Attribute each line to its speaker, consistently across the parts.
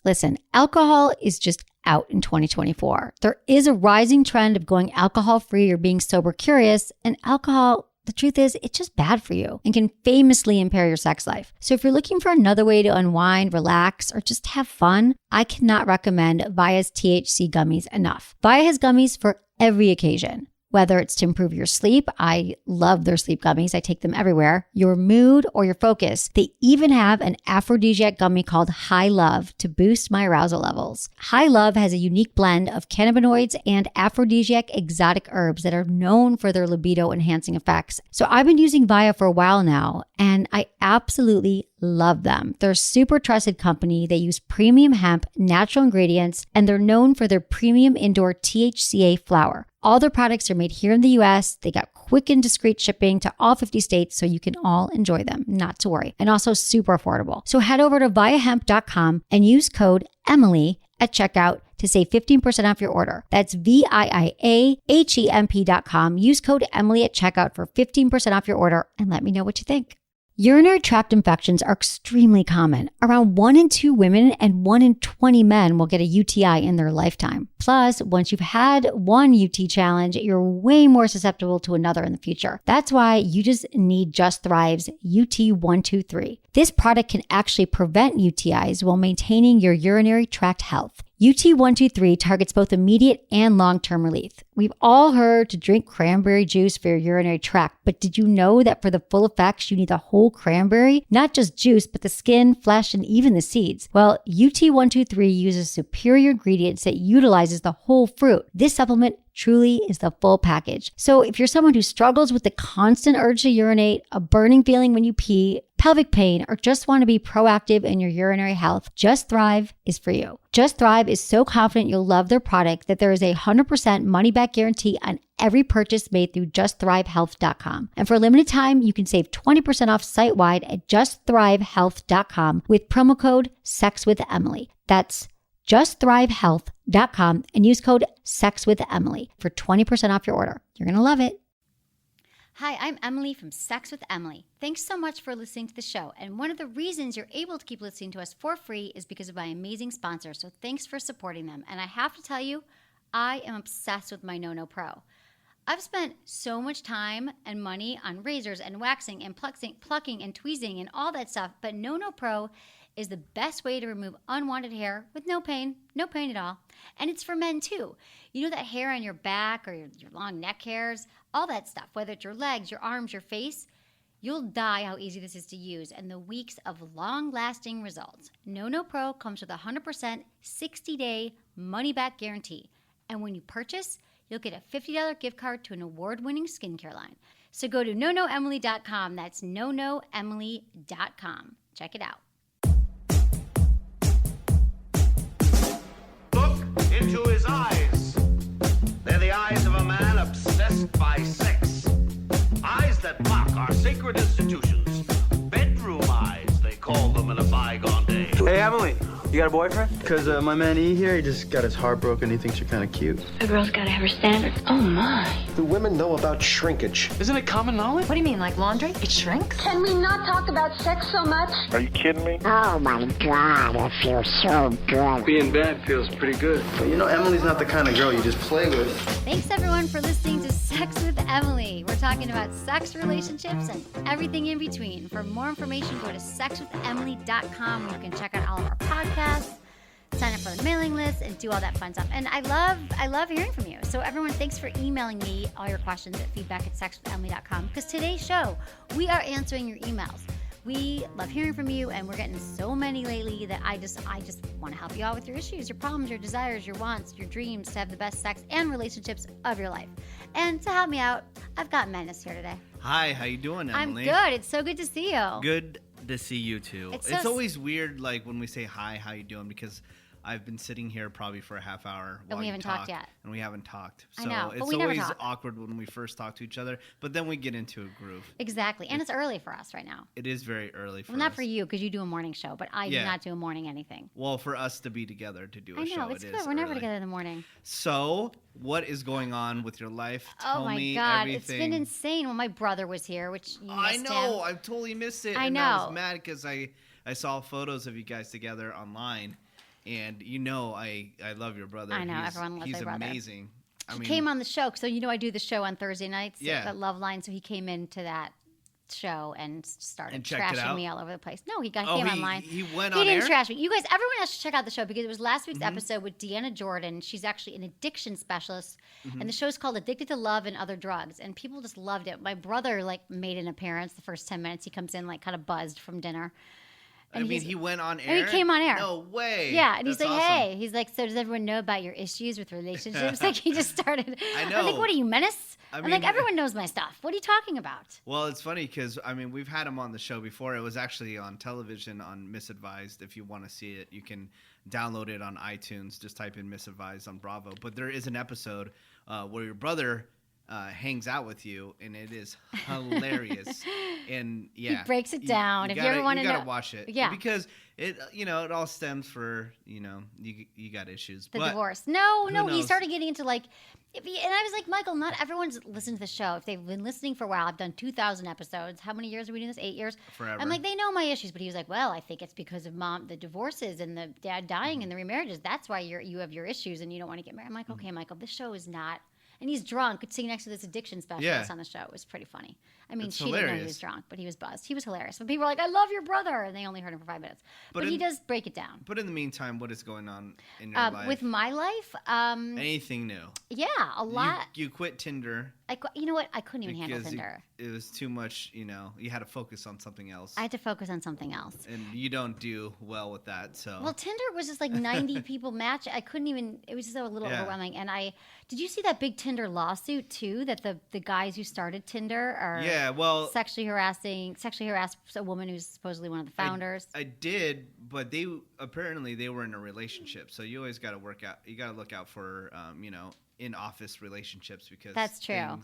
Speaker 1: Listen, alcohol is just out in 2024. There is a rising trend of going alcohol-free or being sober curious, and alcohol, the truth is, it's just bad for you and can famously impair your sex life. So if you're looking for another way to unwind, relax, or just have fun, I cannot recommend Via's THC gummies enough. Via has gummies for every occasion. Whether it's to improve your sleep, I love their sleep gummies. I take them everywhere. Your mood or your focus. They even have an aphrodisiac gummy called High Love to boost my arousal levels. High Love has a unique blend of cannabinoids and aphrodisiac exotic herbs that are known for their libido enhancing effects. So I've been using Via for a while now, and I absolutely love them. They're a super trusted company. They use premium hemp, natural ingredients, and they're known for their premium indoor THCA flower. All their products are made here in the US. They got quick and discreet shipping to all 50 states, so you can all enjoy them, not to worry. And also super affordable. So head over to viahemp.com and use code Emily at checkout to save 15% off your order. That's VIIAHEMP.com. Use code Emily at checkout for 15% off your order and let me know what you think. Urinary tract infections are extremely common. Around 1 in 2 women and 1 in 20 men will get a UTI in their lifetime. Plus, once you've had one UT challenge, you're way more susceptible to another in the future. That's why you just need Just Thrive's UT123. This product can actually prevent UTIs while maintaining your urinary tract health. UT123 targets both immediate and long-term relief. We've all heard to drink cranberry juice for your urinary tract, but did you know that for the full effects, you need the whole cranberry? Not just juice, but the skin, flesh, and even the seeds. Well, UT123 uses superior ingredients that utilizes the whole fruit. This supplement truly is the full package. So if you're someone who struggles with the constant urge to urinate, a burning feeling when you pee, pelvic pain, or just want to be proactive in your urinary health, Just Thrive is for you. Just Thrive is so confident you'll love their product that there is a 100% money-back guarantee on every purchase made through justthrivehealth.com. And for a limited time, you can save 20% off site-wide at justthrivehealth.com with promo code SEXWithEmily. That's justthrivehealth.com and use code SEXWithEmily for 20% off your order. You're going to love it. Hi, I'm Emily from Sex with Emily. Thanks so much for listening to the show. And one of the reasons you're able to keep listening to us for free is because of my amazing sponsors. So thanks for supporting them. And I have to tell you, I am obsessed with my No Pro. I've spent so much time and money on razors and waxing and plucking and tweezing and all that stuff. But No Pro is the best way to remove unwanted hair with no pain at all. And it's for men too. You know that hair on your back or your long neck hairs, all that stuff, whether it's your legs, your arms, your face, you'll die how easy this is to use and the weeks of long-lasting results. No Pro comes with a 100% 60-day money-back guarantee. And when you purchase, you'll get a $50 gift card to an award-winning skincare line. So go to nonoemily.com. That's nonoemily.com. Check it out.
Speaker 2: Into his eyes. They're the eyes of a man obsessed by sex. Eyes that mock our sacred institutions. Bedroom eyes, they call them in a bygone day.
Speaker 3: Hey, Emily, you got a boyfriend? Because my man E here, he just got his heart broken. He thinks you're kind of cute.
Speaker 4: A girl's got to have her standards. Oh, my.
Speaker 5: Do women know about shrinkage?
Speaker 3: Isn't it common knowledge?
Speaker 4: What do you mean, like laundry? It shrinks?
Speaker 6: Can we not talk about sex so much?
Speaker 7: Are you kidding me?
Speaker 8: Oh my God, it feels so good.
Speaker 3: Being bad feels pretty good. But you know, Emily's not the kind of girl you just play with.
Speaker 1: Thanks everyone for listening to Sex with Emily. We're talking about sex, relationships, and everything in between. For more information, go to sexwithemily.com where you can check out all of our podcasts, sign up for the mailing list, and do all that fun stuff. And I love hearing from you. So everyone, thanks for emailing me all your questions at feedback@sexwithemily.com. Because today's show, we are answering your emails. We love hearing from you, and we're getting so many lately that I just want to help you out with your issues, your problems, your desires, your wants, your dreams to have the best sex and relationships of your life. And to help me out, I've got Menace here today.
Speaker 9: Hi, how you doing, Emily?
Speaker 1: I'm good. It's so good to see you.
Speaker 9: Good to see you too. It's always weird, like when we say hi, how you doing, because I've been sitting here probably for a half hour
Speaker 1: and we haven't talked yet.
Speaker 9: And we haven't talked. So
Speaker 1: I know,
Speaker 9: it's always awkward when we first talk to each other, but then we get into a groove.
Speaker 1: Exactly. And it's early for us right now.
Speaker 9: It is very early for us.
Speaker 1: Well, not for you because you do a morning show, but I do not do a morning anything.
Speaker 9: Well, for us to be together to do a show,
Speaker 1: I know, it's good. We're never together in the morning.
Speaker 9: So, what is going on with your life?
Speaker 1: Tell me God, everything. It's been insane. Well, my brother was here, which you missed
Speaker 9: I know.
Speaker 1: him.
Speaker 9: I totally missed it.
Speaker 1: I
Speaker 9: and
Speaker 1: know.
Speaker 9: I was mad because I saw photos of you guys together online. And I love your brother.
Speaker 1: I know, everyone loves my brother.
Speaker 9: He's amazing.
Speaker 1: He came on the show, so I do the show on Thursday nights
Speaker 9: Yeah.
Speaker 1: at Love Line, so he came into that show and started
Speaker 9: And checked it
Speaker 1: trashing
Speaker 9: out?
Speaker 1: me all over the place. No, he came
Speaker 9: he
Speaker 1: online.
Speaker 9: he went
Speaker 1: He
Speaker 9: on
Speaker 1: didn't
Speaker 9: air?
Speaker 1: trash me. You guys, everyone else should check out the show because it was last week's episode with Deanna Jordan. She's actually an addiction specialist, and the show's called Addicted to Love and Other Drugs, and people just loved it. My brother made an appearance the first 10 minutes. He comes in kind of buzzed from dinner.
Speaker 9: I mean, he went on air?
Speaker 1: And he came on air.
Speaker 9: No way.
Speaker 1: Yeah, and he's
Speaker 9: That's
Speaker 1: like,
Speaker 9: awesome.
Speaker 1: hey. He's like, so does everyone know about your issues with relationships? He just started.
Speaker 9: I
Speaker 1: I'm
Speaker 9: know.
Speaker 1: like, what are you, Menace? I'm
Speaker 9: mean-
Speaker 1: like, everyone knows my stuff. What are you talking about?
Speaker 9: Well, it's funny because, we've had him on the show before. It was actually on television on Misadvised. If you want to see it, you can download it on iTunes. Just type in Misadvised on Bravo. But there is an episode where your brother hangs out with you, and it is hilarious. And yeah,
Speaker 1: He breaks it down. If you ever wanna
Speaker 9: you gotta
Speaker 1: know-
Speaker 9: watch it.
Speaker 1: Yeah.
Speaker 9: Because it all stems for you got issues.
Speaker 1: The
Speaker 9: but
Speaker 1: divorce. No,
Speaker 9: who
Speaker 1: he
Speaker 9: knows?
Speaker 1: started getting into and I was like, Michael, not everyone's listened to the show. If they've been listening for a while, I've done 2,000 episodes. How many years are we doing this? 8 years?
Speaker 9: Forever.
Speaker 1: I'm like, they know my issues. But he was like, well, I think it's because of the divorces and the dad dying and the remarriages. That's why you have your issues and you don't want to get married. I'm like, okay, Michael, this show is not. And he's drunk, sitting next to this addiction specialist on the show. It was pretty funny. I mean,
Speaker 9: It's
Speaker 1: she didn't know he
Speaker 9: hilarious.
Speaker 1: was drunk, but he was buzzed. He was hilarious. But people were like, I love your brother. And they only heard him for 5 minutes. But he does break it down.
Speaker 9: But in the meantime, what is going on in your life?
Speaker 1: With my life,
Speaker 9: Anything new?
Speaker 1: yeah, a lot.
Speaker 9: You quit Tinder.
Speaker 1: You know what? I couldn't even handle
Speaker 9: because
Speaker 1: Tinder.
Speaker 9: it was too much, you had to focus on something else.
Speaker 1: I had to focus on something else.
Speaker 9: And you don't do well with that, so.
Speaker 1: Well, Tinder was just 90 people match. I couldn't even. It was just a little
Speaker 9: Yeah.
Speaker 1: overwhelming. And did you see that big Tinder lawsuit too? That the guys who started Tinder are sexually harassed a woman who's supposedly one of the founders.
Speaker 9: I did, but they were in a relationship, so you always got to you got to look out for, in office relationships because
Speaker 1: That's true.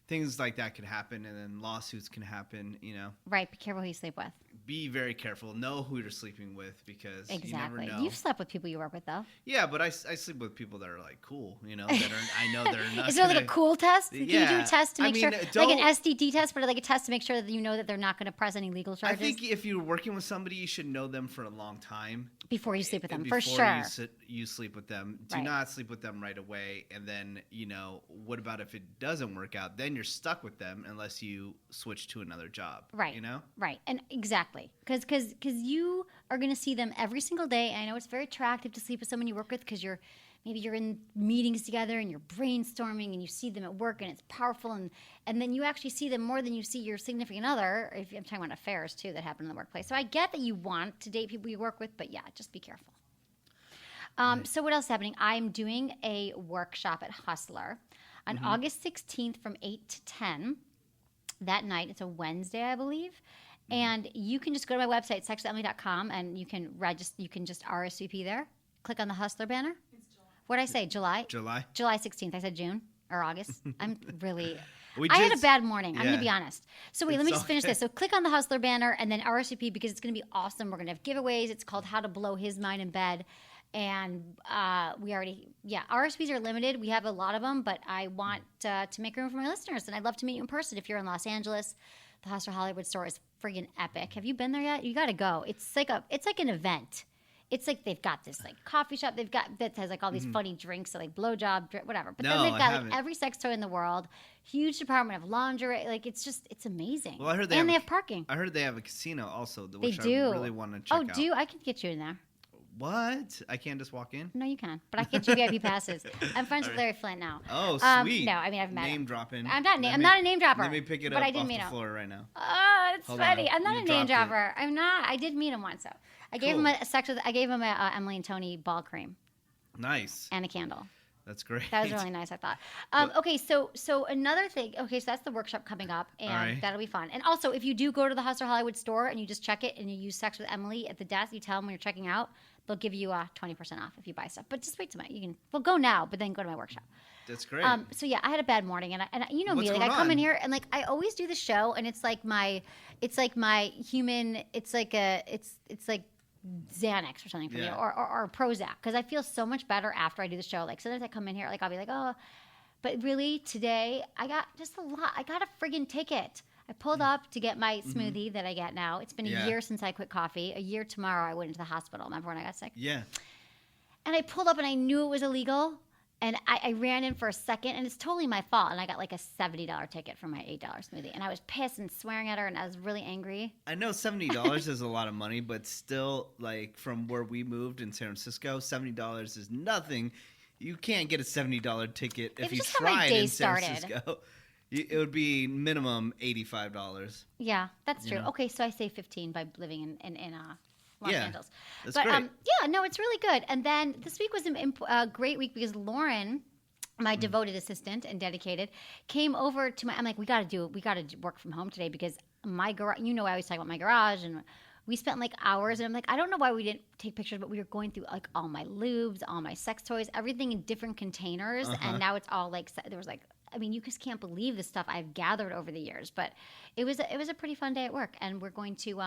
Speaker 9: Things like that could happen, and then lawsuits can happen.
Speaker 1: Right. Be careful who you sleep with.
Speaker 9: Be very careful. Know who you're sleeping with because you never
Speaker 1: Exactly.
Speaker 9: know.
Speaker 1: You've slept with people you work with though.
Speaker 9: Yeah, but I sleep with people that are cool. That I know they're not.
Speaker 1: Is there a cool test? Can you do
Speaker 9: Yeah.
Speaker 1: a test to
Speaker 9: I
Speaker 1: make
Speaker 9: mean,
Speaker 1: sure, like an STD test, but like a test to make sure that you know that they're not going to press any legal charges?
Speaker 9: I think if you're working with somebody, you should know them for a long time
Speaker 1: before you sleep with them,
Speaker 9: before
Speaker 1: for sure.
Speaker 9: you sleep with them. Do
Speaker 1: Right.
Speaker 9: not sleep with them right away. And then what about if it doesn't work out? Then you're stuck with them unless you switch to another job.
Speaker 1: Right. Right. And exactly. Because you are going to see them every single day. And I know it's very attractive to sleep with someone you work with because maybe you're in meetings together and you're brainstorming and you see them at work and it's powerful. And then you actually see them more than you see your significant other. If I'm talking about affairs too that happen in the workplace. So I get that you want to date people you work with, but yeah, just be careful. So what else is happening? I'm doing a workshop at Hustler on August 16th from 8 to 10 that night. It's a Wednesday, I believe. And you can just go to my website, sexwithemily.com, and you can just RSVP there. Click on the Hustler banner. What did I say? July 16th. I said June or August. I'm really... I had a bad morning. I'm going to be honest. So wait, let me just finish this. So click on the Hustler banner and then RSVP because it's going to be awesome. We're going to have giveaways. It's called How to Blow His Mind in Bed. And RSVPs are limited. We have a lot of them, but I want to make room for my listeners. And I'd love to meet you in person. If you're in Los Angeles, the Hustler Hollywood store is friggin' epic. Have you been there yet? You got to go. It's like an event. It's like they've got this coffee shop that has all these funny drinks, so blowjob, whatever. But then they've got every sex toy in the world, huge department of lingerie. It's amazing.
Speaker 9: Well, I heard
Speaker 1: they have parking.
Speaker 9: I heard they have a casino also, which
Speaker 1: They do.
Speaker 9: I really want to check out.
Speaker 1: I can get you in there.
Speaker 9: What? I can't just walk in?
Speaker 1: No, you can. But I can get you VIP passes. I'm friends with Larry Flint now.
Speaker 9: Oh, sweet.
Speaker 1: No, I mean, I've met him.
Speaker 9: Name dropping.
Speaker 1: I'm not a name dropper.
Speaker 9: Let me pick it
Speaker 1: but
Speaker 9: up
Speaker 1: I did
Speaker 9: off
Speaker 1: meet
Speaker 9: the
Speaker 1: him.
Speaker 9: floor right now.
Speaker 1: Oh, it's
Speaker 9: Hold
Speaker 1: funny.
Speaker 9: on.
Speaker 1: I'm not
Speaker 9: You
Speaker 1: a name
Speaker 9: dropped it.
Speaker 1: dropper. I'm not. I did meet him once, though. I gave him I gave him a Emily and Tony ball cream.
Speaker 9: Nice.
Speaker 1: And a candle.
Speaker 9: That's great.
Speaker 1: That was really nice, I thought. Okay, so another thing. Okay, so that's the workshop coming up, and that'll be fun. And also, if you do go to the Hustler Hollywood store and you just check it and you use Sex with Emily at the desk, you tell them when you're checking out, they'll give you 20% off if you buy stuff. But just wait till go now, but then go to my workshop.
Speaker 9: That's great.
Speaker 1: So yeah, I had a bad morning, and you know
Speaker 9: What's
Speaker 1: me,
Speaker 9: going
Speaker 1: I come in
Speaker 9: on?
Speaker 1: here and I always do the show, and it's like human, it's like Xanax or something for me, or Prozac, because I feel so much better after I do the show. Sometimes I come in here, I'll be like, oh, but really today I got just a lot. I got a friggin' ticket. I pulled up to get my smoothie that I get now. It's been a year since I quit coffee. A year tomorrow I went into the hospital. Remember when I got sick?
Speaker 9: Yeah.
Speaker 1: And I pulled up and I knew it was illegal. And I ran in for a second, and it's totally my fault. And I got like a $70 ticket for my $8 smoothie. And I was pissed and swearing at her, and I was really angry.
Speaker 9: I know $70 is a lot of money, but still, like, from where we moved in San Francisco, $70 is nothing. You can't get a $70 ticket if you tried in San Francisco. It would be minimum $85.
Speaker 1: Yeah, that's true.
Speaker 9: know?
Speaker 1: Okay, so I save 15 by living in Los Angeles.
Speaker 9: That's
Speaker 1: But
Speaker 9: great.
Speaker 1: yeah, no, it's really good. And then this week was a great week because Lauren, my devoted assistant and dedicated, came over to I'm like, we got to work from home today because my garage, I always talk about my garage, and we spent like hours, and I'm like, I don't know why we didn't take pictures, but we were going through like all my lubes, all my sex toys, everything in different containers. And now it's all like, there was like, I mean, you just can't believe the stuff I've gathered over the years, but it was a pretty fun day at work, and we're going to,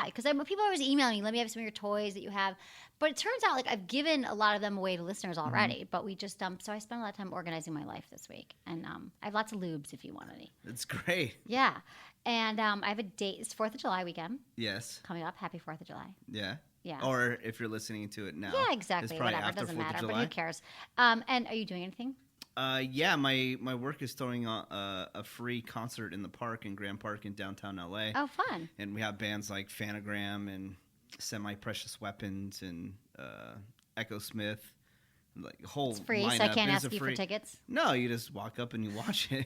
Speaker 1: because people are always emailing me, let me have some of your toys that you have. But it turns out like I've given a lot of them away to listeners already, but we just, so I spent a lot of time organizing my life this week. And I have lots of lubes if you want any.
Speaker 9: That's great.
Speaker 1: Yeah. And I have a date. It's 4th of July weekend.
Speaker 9: Yes.
Speaker 1: Coming up. Happy 4th of July.
Speaker 9: Yeah.
Speaker 1: Yeah.
Speaker 9: Or if you're listening to it now.
Speaker 1: Yeah, exactly.
Speaker 9: It's probably
Speaker 1: Whatever. It
Speaker 9: after
Speaker 1: doesn't
Speaker 9: 4th of
Speaker 1: matter, but
Speaker 9: July.
Speaker 1: who cares? And are you doing anything?
Speaker 9: Yeah, my work is throwing a free concert in the park in Grand Park in downtown LA.
Speaker 1: Oh, fun.
Speaker 9: And we have bands like Phanogram and Semi-Precious Weapons and Echo Smith. Like a whole
Speaker 1: It's free,
Speaker 9: lineup.
Speaker 1: so I can't
Speaker 9: It's
Speaker 1: ask you for tickets?
Speaker 9: No, you just walk up and you watch it.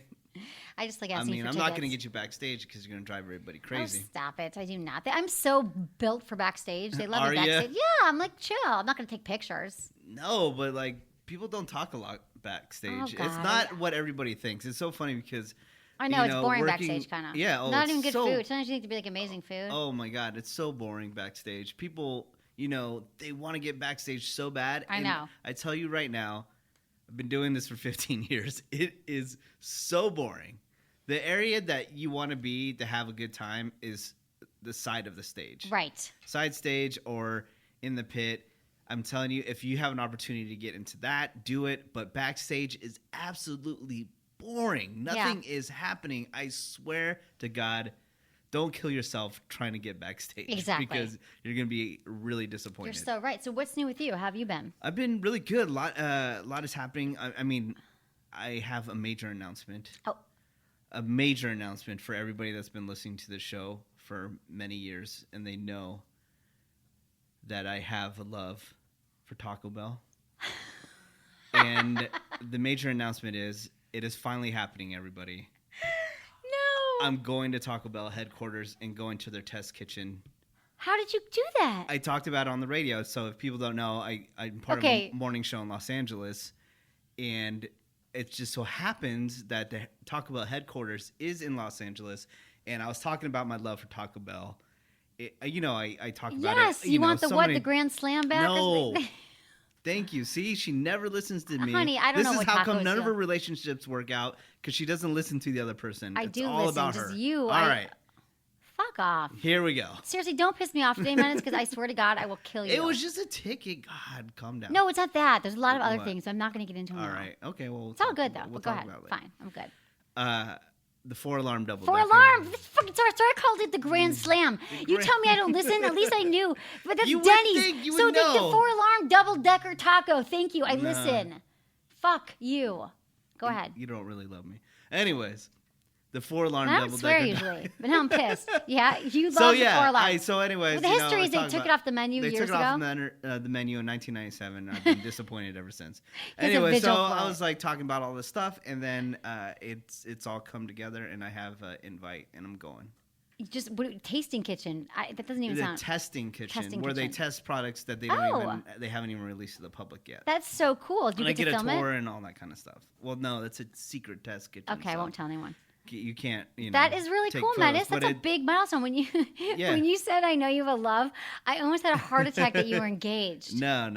Speaker 1: I just like asking you for
Speaker 9: I'm
Speaker 1: tickets.
Speaker 9: not going to get you backstage because you're going to drive everybody crazy.
Speaker 1: Oh, stop it. I do not. I'm so built for backstage. They love
Speaker 9: Are
Speaker 1: me
Speaker 9: ya?
Speaker 1: backstage. Yeah, I'm like, chill. I'm not going to take pictures.
Speaker 9: No, but like people don't talk a lot backstage.
Speaker 1: Oh,
Speaker 9: It's
Speaker 1: God.
Speaker 9: not what everybody thinks. It's so funny because
Speaker 1: I know, it's boring
Speaker 9: working-
Speaker 1: backstage, kind of.
Speaker 9: Yeah,
Speaker 1: not
Speaker 9: it's
Speaker 1: even good
Speaker 9: so-
Speaker 1: food. Sometimes you think to be like amazing food.
Speaker 9: Oh my God, it's so boring backstage. People, they want to get backstage so bad.
Speaker 1: I
Speaker 9: and
Speaker 1: know.
Speaker 9: I tell you right now, I've been doing this for 15 years. It is so boring. The area that you want to be to have a good time is the side of the stage.
Speaker 1: Right.
Speaker 9: Side stage or in the pit. I'm telling you, if you have an opportunity to get into that, do it. But backstage is absolutely boring. Nothing is happening. I swear to God, don't kill yourself trying to get backstage.
Speaker 1: Exactly.
Speaker 9: Because you're going to be really disappointed.
Speaker 1: You're so right. So what's new with you? How have you been?
Speaker 9: I've been really good. A lot is happening. I mean, I have a major announcement.
Speaker 1: Oh.
Speaker 9: A major announcement for everybody that's been listening to the show for many years, and they know that I have a love for Taco Bell. And the major announcement is, it is finally happening, everybody.
Speaker 1: No.
Speaker 9: I'm going to Taco Bell headquarters and going to their test kitchen.
Speaker 1: How did you do that?
Speaker 9: I talked about it on the radio, so if people don't know, I'm part of a morning show in Los Angeles, and it just so happens that the Taco Bell headquarters is in Los Angeles, and I was talking about my love for Taco Bell. I talk about it.
Speaker 1: Yes, you want the Grand Slam back?
Speaker 9: No. Thank you. See, she never listens to me.
Speaker 1: Honey, I don't know
Speaker 9: This
Speaker 1: what
Speaker 9: is how come
Speaker 1: tacos
Speaker 9: none of
Speaker 1: do.
Speaker 9: her relationships work out, because she doesn't listen to the other person.
Speaker 1: I
Speaker 9: It's
Speaker 1: do
Speaker 9: all
Speaker 1: listen,
Speaker 9: about
Speaker 1: just
Speaker 9: her.
Speaker 1: you.
Speaker 9: All right.
Speaker 1: Fuck off.
Speaker 9: Here we go.
Speaker 1: Seriously, don't piss me off today, Menace, because I swear to God, I will kill you.
Speaker 9: It was just a ticket. God, calm down.
Speaker 1: No, it's not that. There's a lot of other
Speaker 9: What?
Speaker 1: things. I'm not going to get into them
Speaker 9: All
Speaker 1: now.
Speaker 9: right. Okay. Well,
Speaker 1: It's all good, though.
Speaker 9: We'll
Speaker 1: But go
Speaker 9: talk
Speaker 1: ahead.
Speaker 9: about it later.
Speaker 1: Fine. I'm good.
Speaker 9: The 4-alarm double.
Speaker 1: 4-alarm. Sorry, I called it the Grand Slam. You tell me I don't listen. At least I knew. But that's
Speaker 9: You would
Speaker 1: Denny's.
Speaker 9: think you
Speaker 1: So
Speaker 9: would
Speaker 1: the
Speaker 9: know.
Speaker 1: 4-alarm double-decker taco. Thank you. I listen. Fuck you. Go ahead.
Speaker 9: You don't really love me. Anyways, the 4-alarm
Speaker 1: I
Speaker 9: double.
Speaker 1: don't swear usually, but now I'm pissed. Yeah, you love
Speaker 9: So
Speaker 1: the
Speaker 9: yeah,
Speaker 1: 4-alarm.
Speaker 9: so anyways,
Speaker 1: Well, the history is they took it off the menu
Speaker 9: They
Speaker 1: years
Speaker 9: took it off
Speaker 1: ago.
Speaker 9: the menu in 1997. And I've been disappointed ever since.
Speaker 1: There's a
Speaker 9: Anyway, so
Speaker 1: vigil for
Speaker 9: I
Speaker 1: it.
Speaker 9: was like talking about all this stuff, and then it's all come together, and I have an invite, and I'm going.
Speaker 1: Tasting kitchen. That doesn't even
Speaker 9: The
Speaker 1: sound.
Speaker 9: testing kitchen,
Speaker 1: Testing
Speaker 9: where they
Speaker 1: kitchen.
Speaker 9: test products that they haven't even released to the public yet.
Speaker 1: That's so cool. Do
Speaker 9: and I
Speaker 1: you get
Speaker 9: get
Speaker 1: to
Speaker 9: a
Speaker 1: film
Speaker 9: tour
Speaker 1: it?
Speaker 9: and all that kind of stuff. Well, no, that's a secret test kitchen.
Speaker 1: Okay, I
Speaker 9: so
Speaker 1: won't tell anyone.
Speaker 9: You can't.
Speaker 1: That is really
Speaker 9: take
Speaker 1: cool,
Speaker 9: photos,
Speaker 1: Menace.
Speaker 9: but
Speaker 1: That's a big milestone. When you when you said I know you have a love, I almost had a heart attack that you were engaged.
Speaker 9: No.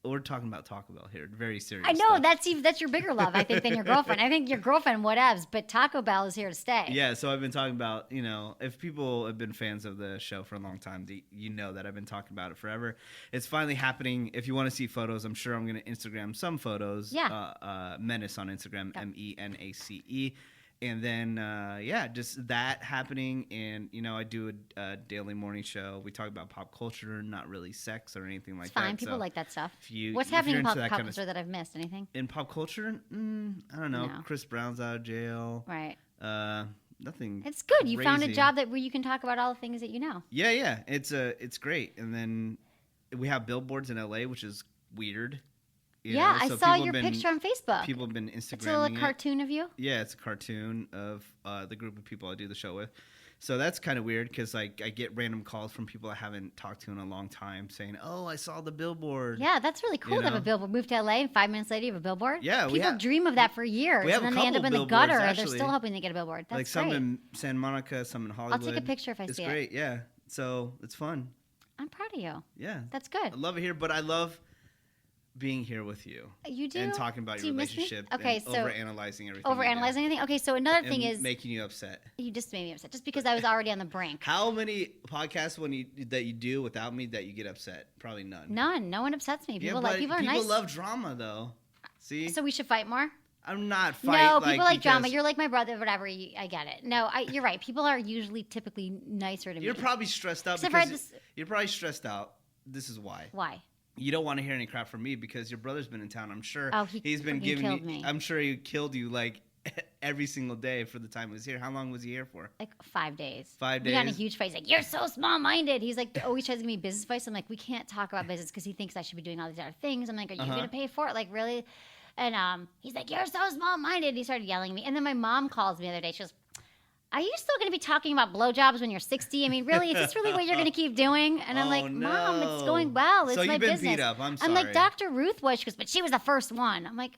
Speaker 9: We're talking about Taco Bell here. Very serious.
Speaker 1: I know
Speaker 9: stuff.
Speaker 1: that's your bigger love, I think, than your girlfriend. I think your girlfriend, whatevs, but Taco Bell is here to stay.
Speaker 9: Yeah, so I've been talking about, if people have been fans of the show for a long time, you know that I've been talking about it forever. It's finally happening. If you want to see photos, I'm sure I'm going to Instagram some photos.
Speaker 1: Yeah.
Speaker 9: Menace on Instagram, MENACE. And then, just that happening. And, I do a daily morning show. We talk about pop culture, not really sex or anything like
Speaker 1: It's fine.
Speaker 9: that.
Speaker 1: People like that stuff.
Speaker 9: if
Speaker 1: What's happening
Speaker 9: you're
Speaker 1: in pop
Speaker 9: into
Speaker 1: culture that I've missed? Anything?
Speaker 9: In pop culture? I don't know.
Speaker 1: No.
Speaker 9: Chris Brown's out of jail.
Speaker 1: Right.
Speaker 9: Nothing.
Speaker 1: It's good. You found a
Speaker 9: crazy.
Speaker 1: job where you can talk about all the things that you know.
Speaker 9: Yeah. It's great. And then we have billboards in LA, which is weird.
Speaker 1: I
Speaker 9: So
Speaker 1: saw
Speaker 9: people
Speaker 1: your
Speaker 9: have been-
Speaker 1: picture on Facebook.
Speaker 9: People have been
Speaker 1: It's a
Speaker 9: Instagramming
Speaker 1: little
Speaker 9: it.
Speaker 1: cartoon of you.
Speaker 9: Yeah, it's a cartoon of the group of people I do the show with. So that's kind of weird because I get random calls from people I haven't talked to in a long time saying, "Oh, I saw the billboard."
Speaker 1: Yeah, that's really cool to have a billboard. Move to LA and 5 minutes later you have a billboard.
Speaker 9: Yeah,
Speaker 1: people dream of that for years,
Speaker 9: we have
Speaker 1: and
Speaker 9: a
Speaker 1: then they end up
Speaker 9: couple
Speaker 1: in the gutter.
Speaker 9: billboards,
Speaker 1: They're
Speaker 9: actually.
Speaker 1: still hoping they get a billboard. That's
Speaker 9: like some
Speaker 1: great.
Speaker 9: in Santa Monica, some in Hollywood.
Speaker 1: I'll take a picture if I see it.
Speaker 9: It's great, yeah. So it's fun.
Speaker 1: I'm proud of you.
Speaker 9: Yeah,
Speaker 1: That's good.
Speaker 9: I love it here, but I love being here with you.
Speaker 1: You do?
Speaker 9: And talking about
Speaker 1: Do
Speaker 9: your
Speaker 1: you miss me?
Speaker 9: relationship.
Speaker 1: Okay,
Speaker 9: and
Speaker 1: so
Speaker 9: overanalyzing everything.
Speaker 1: Overanalyzing anything? Okay, so another
Speaker 9: and
Speaker 1: thing is
Speaker 9: making you upset.
Speaker 1: you just made me upset just because I was already on the brink.
Speaker 9: How many podcasts that you do without me that you get upset? Probably none.
Speaker 1: None. No one upsets me. People
Speaker 9: but
Speaker 1: people are
Speaker 9: people
Speaker 1: nice.
Speaker 9: love drama though. See,
Speaker 1: So we should fight more.
Speaker 9: I'm not fighting.
Speaker 1: No, people like drama.
Speaker 9: because
Speaker 1: You're like my brother, whatever. I get it. No, you're right. People are usually typically nicer to me.
Speaker 9: You're probably stressed out
Speaker 1: Except for
Speaker 9: because you're probably stressed out. This is why.
Speaker 1: Why?
Speaker 9: You don't want to hear any crap from me because your brother's been in town. I'm sure he's been
Speaker 1: he
Speaker 9: giving
Speaker 1: killed
Speaker 9: you.
Speaker 1: me.
Speaker 9: I'm sure he killed you like every single day for the time he was here. How long was he here for?
Speaker 1: Like 5 days.
Speaker 9: 5
Speaker 1: We got in a
Speaker 9: days?
Speaker 1: huge fight. He's like, "You're so small-minded." He's like, always tries to give me business advice. I'm like, we can't talk about business because he thinks I should be doing all these other things. I'm like, are you going to pay for it? Like, really? And he's like, "You're so small-minded." He started yelling at me. And then my mom calls me the other day. She goes, "Are you still going to be talking about blowjobs when you're 60? I mean, really, is this really what you're going to keep doing?" And I'm like, "Mom, it's going well. It's
Speaker 9: So
Speaker 1: my
Speaker 9: you've been
Speaker 1: business."
Speaker 9: beat up. I'm
Speaker 1: I'm like,
Speaker 9: sorry.
Speaker 1: Dr. Ruth was. She goes, "But she was the first one." I'm like,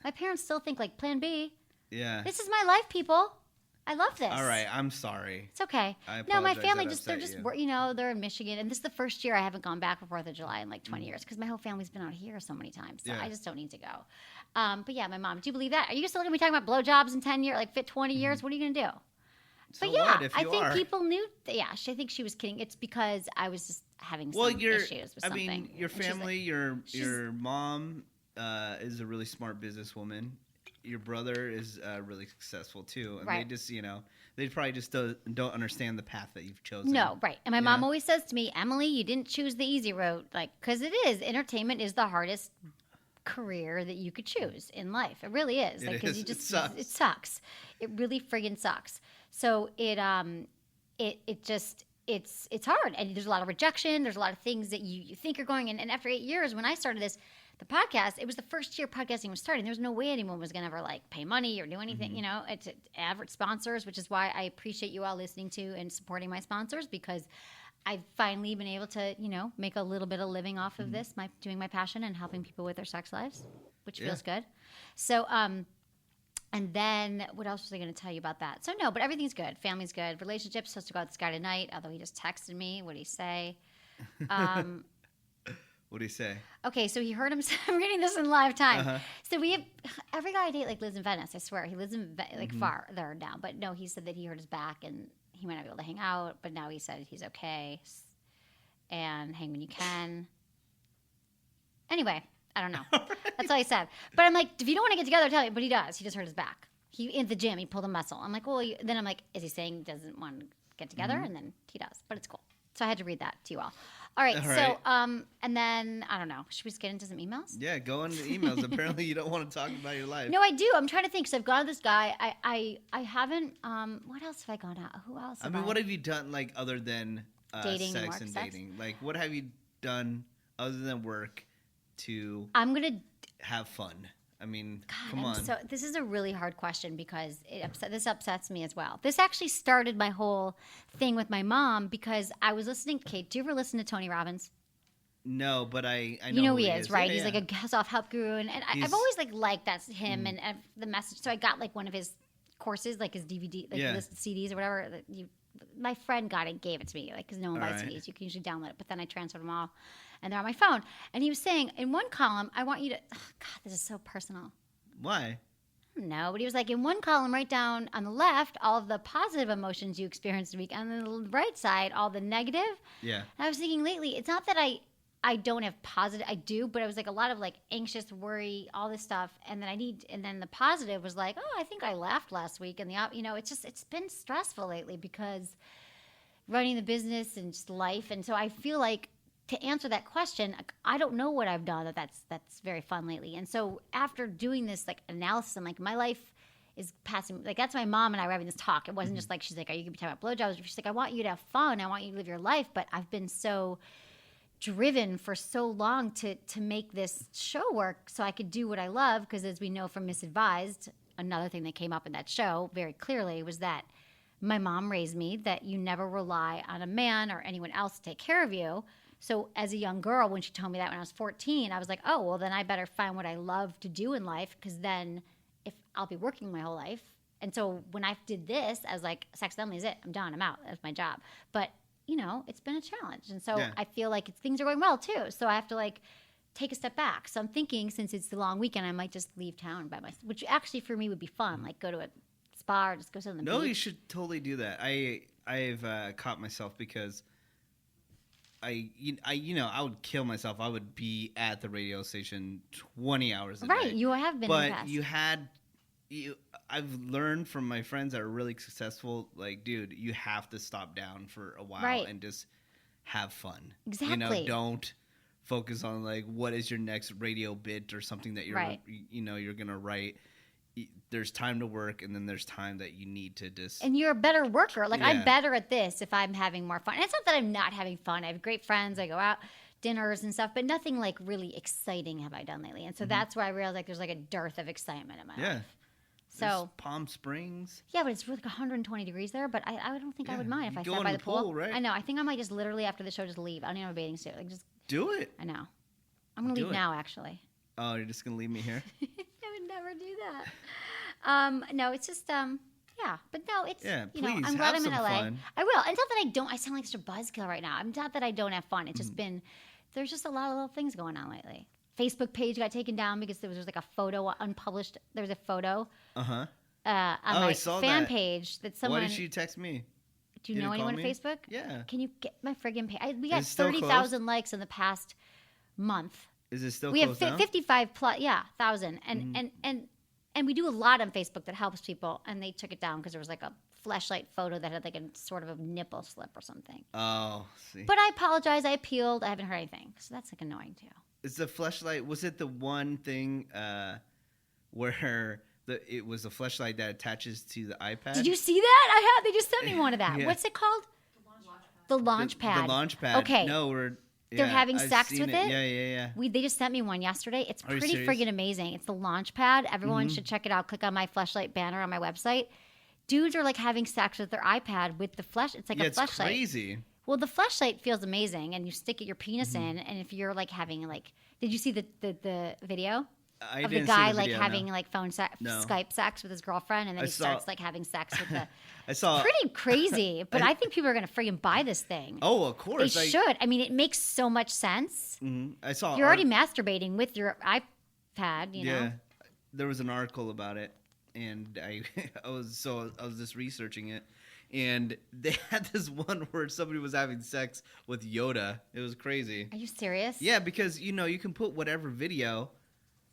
Speaker 1: my parents still think like Plan B.
Speaker 9: Yeah.
Speaker 1: This is my life, people. I love this.
Speaker 9: All right. I'm sorry.
Speaker 1: It's okay.
Speaker 9: I
Speaker 1: No, my
Speaker 9: apologize
Speaker 1: family
Speaker 9: that
Speaker 1: they're
Speaker 9: upset
Speaker 1: just,
Speaker 9: you.
Speaker 1: they're in Michigan. And this is the first year I haven't gone back for 4th of July in like 20 years because my whole family's been out here so many times. So
Speaker 9: Yeah.
Speaker 1: I just don't need to go. But yeah, my mom, do you believe that? Are you still going to be talking about blowjobs in 10 years, like 20 years? What are you going to do?
Speaker 9: So
Speaker 1: But yeah,
Speaker 9: what if
Speaker 1: I
Speaker 9: you
Speaker 1: think
Speaker 9: are?
Speaker 1: people knew. Yeah, I think she was kidding. It's because I was just having some issues with something.
Speaker 9: I mean, your
Speaker 1: And she's like-
Speaker 9: family, your mom is a really smart businesswoman. Your brother is really successful too, and
Speaker 1: Right.
Speaker 9: they just, they probably just don't understand the path that you've chosen.
Speaker 1: No, right. And my mom always says to me, "Emily, you didn't choose the easy road." Like, because it is. Entertainment is the hardest career that you could choose in life. It really is.
Speaker 9: It
Speaker 1: Like, 'cause
Speaker 9: is.
Speaker 1: you
Speaker 9: It
Speaker 1: just,
Speaker 9: sucks.
Speaker 1: It sucks. It really friggin' sucks. So it's hard. And there's a lot of rejection. There's a lot of things that you think are going. And after 8 years, when I started the podcast, it was the first year podcasting was starting. There was no way anyone was going to ever like pay money or do anything,
Speaker 9: Mm-hmm.
Speaker 1: It's average sponsors, which is why I appreciate you all listening to and supporting my sponsors, because I've finally been able to, make a little bit of living off of this, doing my passion and helping people with their sex lives, which feels good. So, and then what else was I going to tell you about that? So no, but everything's good. Family's good. Relationships, supposed to go out with this guy tonight, although he just texted me. What did he say?
Speaker 9: What do you say?
Speaker 1: Okay, so he heard him. I'm reading this in live time. So we have every guy I date like lives in Venice. I swear he lives in far there now. But no, he said that he hurt his back and he might not be able to hang out. But now he said he's okay and hang when you can. Anyway, I don't know. That's all he said. But I'm like, if you don't want to get together, tell me. But he does. He just hurt his back. He in the gym. He pulled a muscle. I'm like, well. Then I'm like, is he saying he doesn't want to get together? And then he does. But it's cool. So I had to read that to you all. All right. So and then I don't know. Should we just get into some emails?
Speaker 9: Yeah, go into emails. Apparently, you don't want to talk about your life.
Speaker 1: No, I do. I'm trying to think. So I've gone to this guy. I haven't. What else have I gone out? Who else?
Speaker 9: I mean, what have you done like other than
Speaker 1: Dating and
Speaker 9: sex
Speaker 1: work
Speaker 9: and
Speaker 1: sex?
Speaker 9: dating? Like, what have you done other than work to
Speaker 1: I'm gonna.
Speaker 9: have fun? I mean,
Speaker 1: God,
Speaker 9: come on.
Speaker 1: So this is a really hard question because this upsets me as well. This actually started my whole thing with my mom because I was listening. Kate, do you ever listen to Tony Robbins?
Speaker 9: No, but I know
Speaker 1: You know
Speaker 9: who
Speaker 1: he is, right?
Speaker 9: Yeah,
Speaker 1: He's
Speaker 9: yeah.
Speaker 1: like a self-help guru, and
Speaker 9: He's-
Speaker 1: I've always liked that's him and the message. So I got like one of his courses, like his DVD, like
Speaker 9: Yeah.
Speaker 1: listed CDs or whatever. My friend got it, gave it to me, like because no one buys
Speaker 9: All right.
Speaker 1: CDs. You can usually download it, but then I transferred them all, and they're on my phone. And he was saying in one column, I want you to. Oh, God, this is so personal.
Speaker 9: Why?
Speaker 1: No, but he was like, in one column, write down on the left all of the positive emotions you experienced a week, and on the right side, all the negative.
Speaker 9: Yeah.
Speaker 1: And I was thinking lately, it's not that I I don't have positive. I do, but it was like a lot of like anxious, worry, all this stuff. And then the positive was like, oh, I think I laughed last week. And it's been stressful lately because running the business and just life. And so I feel like to answer that question, I don't know what I've done that's very fun lately. And so after doing this like analysis, I'm like, my life is passing. Like that's my mom and I were having this talk. It wasn't just like she's like, are you gonna be talking about blowjobs? She's like, I want you to have fun. I want you to live your life. But I've been so driven for so long to make this show work so I could do what I love. Because as we know from Misadvised, another thing that came up in that show very clearly was that my mom raised me that you never rely on a man or anyone else to take care of you. So as a young girl, when she told me that when I was 14, I was like, oh, well, then I better find what I love to do in life, because then if I'll be working my whole life. And so when I did this, I was like, sex with Emily is it. I'm done. I'm out. That's my job. But, it's been a challenge. And so I feel like things are going well, too. So I have to, like, take a step back. So I'm thinking since it's the long weekend, I might just leave town by myself, which actually for me would be fun, like go to a spa or just go sit on the beach.
Speaker 9: No, you should totally do that. I've caught myself because I would kill myself. I would be at the radio station 20 hours a day.
Speaker 1: Right, you have been.
Speaker 9: But I've learned from my friends that are really successful. Like, dude, you have to stop down for a while and just have fun.
Speaker 1: Exactly.
Speaker 9: Don't focus on like what is your next radio bit or something that you're you're gonna write. There's time to work, and then there's time that you need to just...
Speaker 1: And you're a better worker. Like, I'm better at this if I'm having more fun. And it's not that I'm not having fun. I have great friends. I go out, dinners and stuff, but nothing, like, really exciting have I done lately. And so that's where I realized, like, there's, like, a dearth of excitement in my life. So
Speaker 9: there's Palm Springs.
Speaker 1: Yeah, but it's really like 120 degrees there, but I don't think I would mind if I sat by the pool.
Speaker 9: Right?
Speaker 1: I know. I think I might just literally, after the show, just leave. I don't even have a bathing suit. Like, just...
Speaker 9: Do it.
Speaker 1: I know. I'm going to leave now, actually.
Speaker 9: Oh, you're just going to leave me here?
Speaker 1: I would never do that. No, it's just, but no, it's,
Speaker 9: please,
Speaker 1: I'm glad
Speaker 9: have
Speaker 1: I'm in
Speaker 9: some
Speaker 1: LA.
Speaker 9: fun.
Speaker 1: I will. It's not that I sound like such a buzzkill right now. It's not that I don't have fun. It's just been, there's just a lot of little things going on lately. Facebook page got taken down because there was like a photo unpublished. There's a photo on my fan page that someone.
Speaker 9: Why did she text me?
Speaker 1: Do you know anyone on Facebook?
Speaker 9: Yeah.
Speaker 1: Can you get my friggin' page? We got 30,000 likes in the past month.
Speaker 9: Is it still
Speaker 1: we
Speaker 9: closed
Speaker 1: have
Speaker 9: down?
Speaker 1: 55 plus, 1,000, and we do a lot on Facebook that helps people, and they took it down because there was like a fleshlight photo that had like a sort of a nipple slip or something.
Speaker 9: Oh, see.
Speaker 1: But I apologize. I appealed. I haven't heard anything, so that's like annoying too.
Speaker 9: Is the fleshlight? Was it the one thing where it was a fleshlight that attaches to the iPad?
Speaker 1: Did you see that? They just sent me one of that.
Speaker 9: Yeah.
Speaker 1: What's it called? The launch pad.
Speaker 9: The launch pad.
Speaker 1: Okay.
Speaker 9: No,
Speaker 1: they're having
Speaker 9: I've
Speaker 1: sex
Speaker 9: seen
Speaker 1: with it?
Speaker 9: Yeah.
Speaker 1: They just sent me one yesterday. It's
Speaker 9: Are you
Speaker 1: pretty
Speaker 9: serious?
Speaker 1: friggin' amazing. It's the launch pad. Everyone should check it out. Click on my fleshlight banner on my website. Dudes are like having sex with their iPad with the flesh. It's like a fleshlight.
Speaker 9: It's crazy.
Speaker 1: Well, the fleshlight feels amazing, and you stick your penis in, and if you're like having like, did you see the video?
Speaker 9: I
Speaker 1: of
Speaker 9: didn't
Speaker 1: the guy
Speaker 9: see the
Speaker 1: like
Speaker 9: video,
Speaker 1: having
Speaker 9: no.
Speaker 1: like phone Skype sex with his girlfriend, and then he starts like having sex with the.
Speaker 9: I saw.
Speaker 1: Pretty crazy, but I think people are gonna friggin' buy this thing.
Speaker 9: Oh, of course.
Speaker 1: They should. I mean, it makes so much sense.
Speaker 9: I saw.
Speaker 1: You're already masturbating with your iPad, you know.
Speaker 9: Yeah, there was an article about it, and I was just researching it, and they had this one where somebody was having sex with Yoda. It was crazy.
Speaker 1: Are you serious?
Speaker 9: Yeah, because you can put whatever video